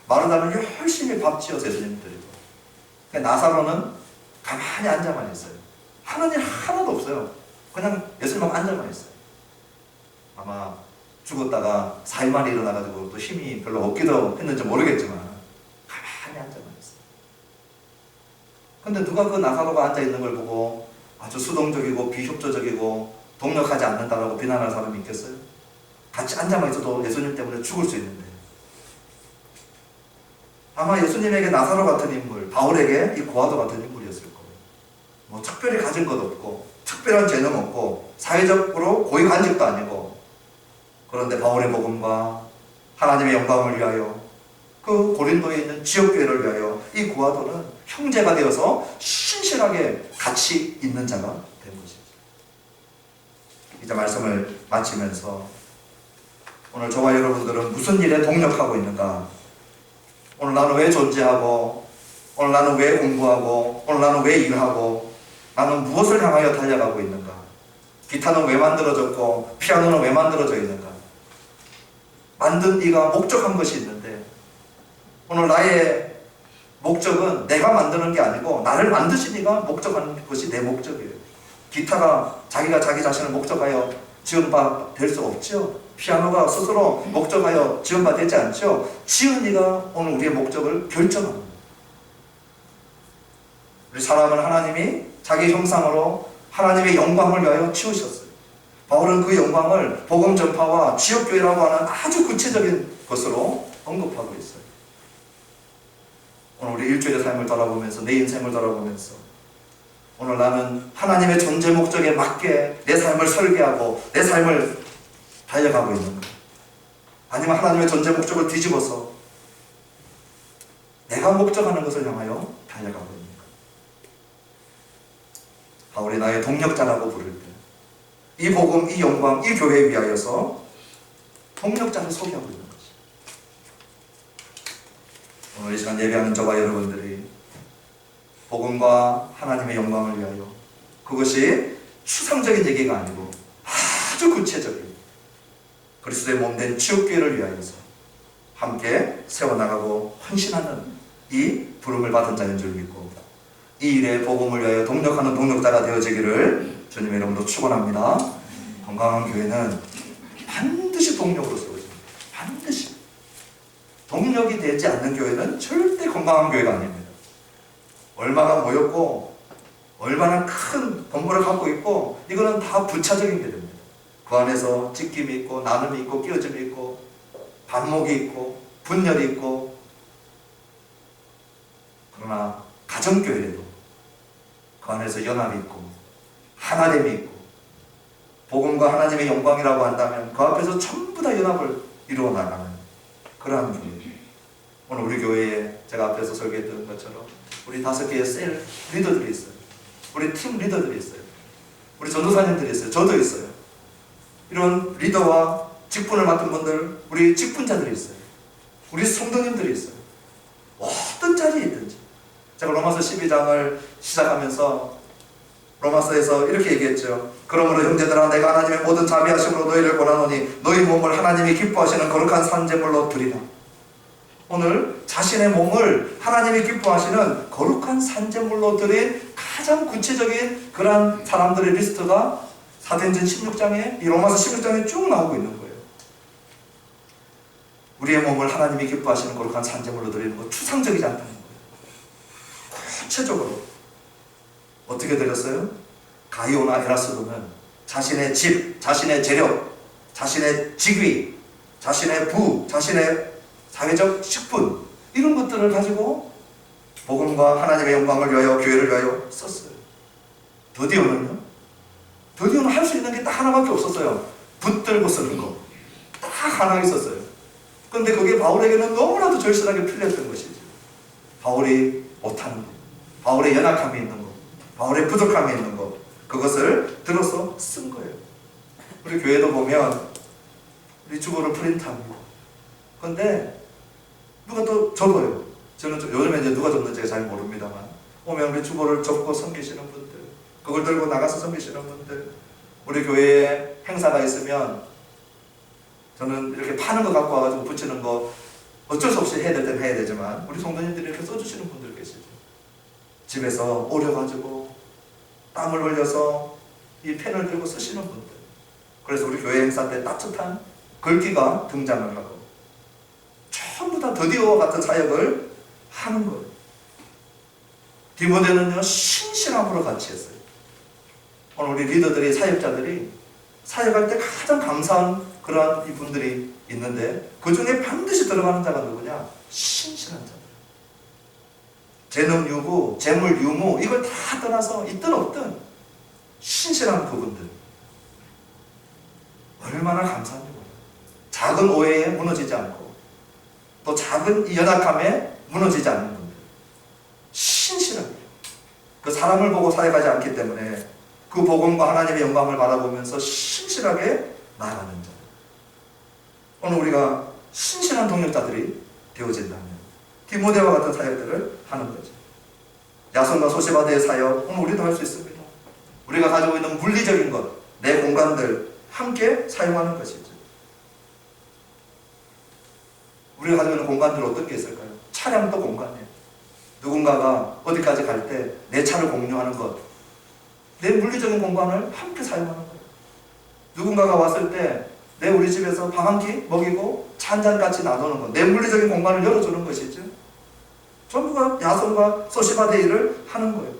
마르다는 열심히 밥 지어서 예수님 드리고, 나사로는 가만히 앉아만 있어요. 하는 일 하나도 없어요. 그냥 예수님하고 앉아만 있어요. 아마 죽었다가 4일 만에 일어나가지고 또 힘이 별로 없기도 했는지 모르겠지만 가만히 앉아만 있어요. 근데 누가 그 나사로가 앉아있는 걸 보고 아주 수동적이고 비협조적이고 동력하지 않는다라고 비난할 사람이 있겠어요? 같이 앉아만 있어도 예수님 때문에 죽을 수 있는데. 아마 예수님에게 나사로 같은 인물, 바울에게 이 고아도 같은 인물이었을 거예요. 뭐 특별히 가진 것 없고 특별한 재능 없고 사회적으로 고위 관직도 아니고, 그런데 바울의 복음과 하나님의 영광을 위하여, 그 고린도에 있는 지역교회를 위하여 이 고아도는 형제가 되어서 신실하게 같이 있는 자가 된 것이죠. 이제 말씀을 마치면서 오늘 저와 여러분들은 무슨 일에 동력하고 있는가? 오늘 나는 왜 존재하고, 오늘 나는 왜 공부하고, 오늘 나는 왜 일하고, 나는 무엇을 향하여 달려가고 있는가? 기타는 왜 만들어졌고 피아노는 왜 만들어져 있는가? 만든 이가 목적한 것이 있는데, 오늘 나의 목적은 내가 만드는 게 아니고 나를 만드신 이가 목적한 것이 내 목적이에요. 기타가 자기가 자기 자신을 목적하여 지은 바 될 수 없죠. 피아노가 스스로 목적하여 지은 바 되지 않죠. 지은 이가 오늘 우리의 목적을 결정합니다. 우리 사람은 하나님이 자기 형상으로 하나님의 영광을 위하여 치우셨어요. 바울은 그 영광을 복음 전파와 지역교회라고 하는 아주 구체적인 것으로 언급하고 있어요. 오늘 우리 일주일의 삶을 돌아보면서, 내 인생을 돌아보면서, 오늘 나는 하나님의 존재 목적에 맞게 내 삶을 설계하고 내 삶을 달려가고 있는가? 아니면 하나님의 존재 목적을 뒤집어서 내가 목적하는 것을 향하여 달려가고 있는가? 바울이 나의 동력자라고 부를 때 이 복음, 이 영광, 이 교회에 위하여서 동력자를 소개하고 있는 것이. 오늘 이 시간 예배하는 저와 여러분들이 복음과 하나님의 영광을 위하여, 그것이 추상적인 얘기가 아니고 아주 구체적인 그리스도의 몸된 지옥교회를 위하여서 함께 세워나가고 헌신하는 이 부름을 받은 자인 줄 믿고, 이 일에 복음을 위하여 동력하는 동력자가 되어지기를 주님의 이름으로 축원합니다. 건강한 교회는 반드시 동력으로 세워집니다. 반드시. 동력이 되지 않는 교회는 절대 건강한 교회가 아닙니다. 얼마나 모였고 얼마나 큰 건물을 갖고 있고, 이거는 다 부차적인 게 됩니다. 그 안에서 찢김이 있고 나눔이 있고 끼어짐이 있고 반목이 있고 분열이 있고, 그러나 가정교회에도 그 안에서 연합이 있고 하나됨이 있고 복음과 하나님의 영광이라고 한다면 그 앞에서 전부 다 연합을 이루어 나가는 그러한 교회. 오늘 우리 교회에 제가 앞에서 설계했던 것처럼 우리 5개의 셀 리더들이 있어요. 우리 팀 리더들이 있어요. 우리 전도사님들이 있어요. 저도 있어요. 이런 리더와 직분을 맡은 분들, 우리 직분자들이 있어요. 우리 성도님들이 있어요. 어떤 자리에 있든지. 제가 로마서 12장을 시작하면서 로마서에서 이렇게 얘기했죠. 그러므로 형제들아, 내가 하나님의 모든 자비하심으로 너희를 권하노니 너희 몸을 하나님이 기뻐하시는 거룩한 산제물로 드리라. 오늘 자신의 몸을 하나님이 기뻐하시는 거룩한 산제물로 드린 가장 구체적인 그러한 사람들의 리스트가 사도행전 16장에, 이 로마서 16장에 쭉 나오고 있는 거예요. 우리의 몸을 하나님이 기뻐하시는 거룩한 산제물로 드리는 거 추상적이지 않다는 거예요. 구체적으로 어떻게 드렸어요? 가이오나 에라스도는 자신의 집, 자신의 재력, 자신의 직위, 자신의 부, 자신의 사회적 직분, 이런 것들을 가지고 복음과 하나님의 영광을 위하여, 교회를 위하여 썼어요. 드디어는 할 수 있는 게 딱 하나밖에 없었어요. 붙들고 쓰는 거. 딱 하나 있었어요. 그런데 그게 바울에게는 너무나도 절실하게 필요했던 것이죠. 바울이 못하는 거, 바울의 연약함이 있는 거, 바울의 부족함이 있는 거, 그것을 들어서 쓴 거예요. 우리 교회도 보면 우리 주보를 프린트합니다. 그런데 누가 또 접어요. 저는 요즘에 이제 누가 접는지 잘 모릅니다만, 오면 우리 주보를 접고 섬기시는 분들, 그걸 들고 나가서 섬기시는 분들, 우리 교회에 행사가 있으면 저는 이렇게 파는 거 갖고 와가지고 붙이는 거 어쩔 수 없이 해야 될 때는 해야 되지만, 우리 성도님들이 이렇게 써주시는 분들 계시죠. 집에서 오려가지고 땀을 흘려서 이 펜을 들고 쓰시는 분들. 그래서 우리 교회 행사 때 따뜻한 글귀가 등장을 하고 전부 다 드디어와 같은 사역을 하는 거예요. 디모데는요, 신실함으로 같이 했어요. 오늘 우리 리더들이, 사역자들이 사역할 때 가장 감사한 그러한 이분들이 있는데, 그 중에 반드시 들어가는 자가 누구냐? 신실한 자들. 재능 유무, 재물 유무, 이걸 다 떠나서 있든 없든 신실한 그분들. 얼마나 감사한지 몰라요. 작은 오해에 무너지지 않고, 또 작은 연약함에 무너지지 않는 분들. 신실하게. 그 사람을 보고 사역하지 않기 때문에 그 복음과 하나님의 영광을 바라보면서 신실하게 나아가는 자. 오늘 우리가 신실한 동역자들이 되어진다면 디모데와 같은 사역들을 하는 거죠. 야손과 소시바데의 사역, 오늘 우리도 할 수 있습니다. 우리가 가지고 있는 물리적인 것, 내 공간들 함께 사용하는 것이죠. 우리가 가지고 있는 공간들 어떤 게 있을까요? 차량도 공간이에요. 누군가가 어디까지 갈 때 내 차를 공유하는 것, 내 물리적인 공간을 함께 사용하는 거예요. 누군가가 왔을 때 내 우리 집에서 밥 한 끼 먹이고 차 한 잔 같이 나누는 것, 내 물리적인 공간을 열어주는 것이죠. 전부가 야손과 소시바데이를 하는 거예요.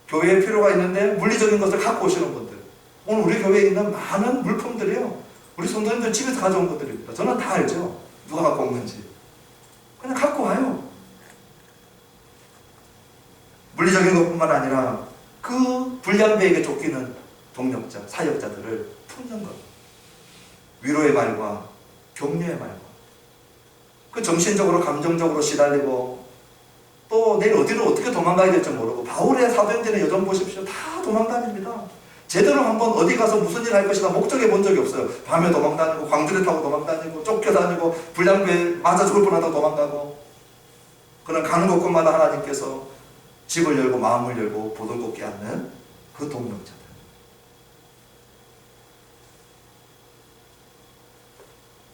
교회에 필요가 있는데 물리적인 것을 갖고 오시는 분들, 오늘 우리 교회에 있는 많은 물품들이요, 우리 성도님들 집에서 가져온 것들입니다. 저는 다 알죠. 누가 갖고 온 건지. 그냥 갖고 와요. 물리적인 것뿐만 아니라 그 불량배에게 쫓기는 동력자, 사역자들을 품는 것. 위로의 말과 격려의 말과, 그 정신적으로 감정적으로 시달리고 또 내일 어디로 어떻게 도망가야 될지 모르고, 바울의 사도행전의 여정 보십시오. 다 도망다닙니다. 제대로 한번 어디 가서 무슨 일 할 것이다 목적해 본 적이 없어요. 밤에 도망다니고, 광주를 타고 도망다니고, 쫓겨다니고, 불량배에 맞아 죽을 뻔하다 도망가고. 그런 가는 곳곳마다 하나님께서 집을 열고 마음을 열고 보들고 깨닫는 그 동력자들.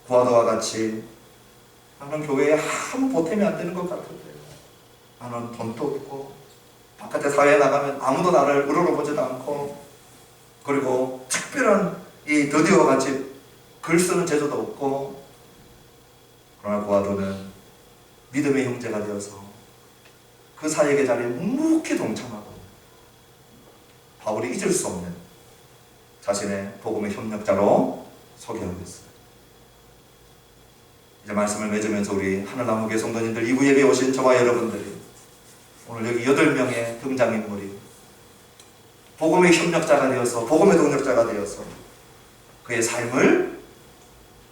구하도와 같이 나는 교회에 아무 보탬이 안 되는 것 같은데, 나는 돈도 없고 바깥에 사회에 나가면 아무도 나를 우러러보지도 않고, 그리고 특별한 이 드디어와 같이 글 쓰는 재주도 없고, 그러나 구하도는 믿음의 형제가 되어서 그 사역의 자리에 묵묵히 동참하고, 바울이 잊을 수 없는 자신의 복음의 협력자로 소개하고 있어요. 이제 말씀을 맺으면서 우리 하늘나무교회 성도님들, 이부 예배에 오신 저와 여러분들이 오늘 여기 8명의 등장인물이 복음의 협력자가 되어서, 복음의 동력자가 되어서 그의 삶을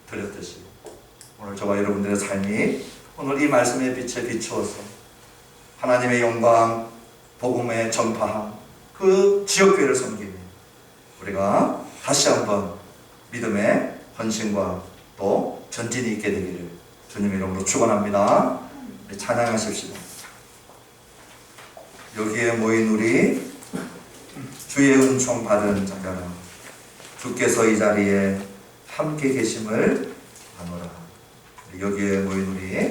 드렸듯이, 오늘 저와 여러분들의 삶이 오늘 이 말씀의 빛에 비추어서 하나님의 영광, 복음의 전파함, 그 지역교회를 섬기며 우리가 다시 한번 믿음의 헌신과 또 전진이 있게 되기를 주님 이름으로 축원합니다. 찬양하십시오. 여기에 모인 우리 주의 은총 받은 자들아, 주께서 이 자리에 함께 계심을 아노라. 여기에 모인 우리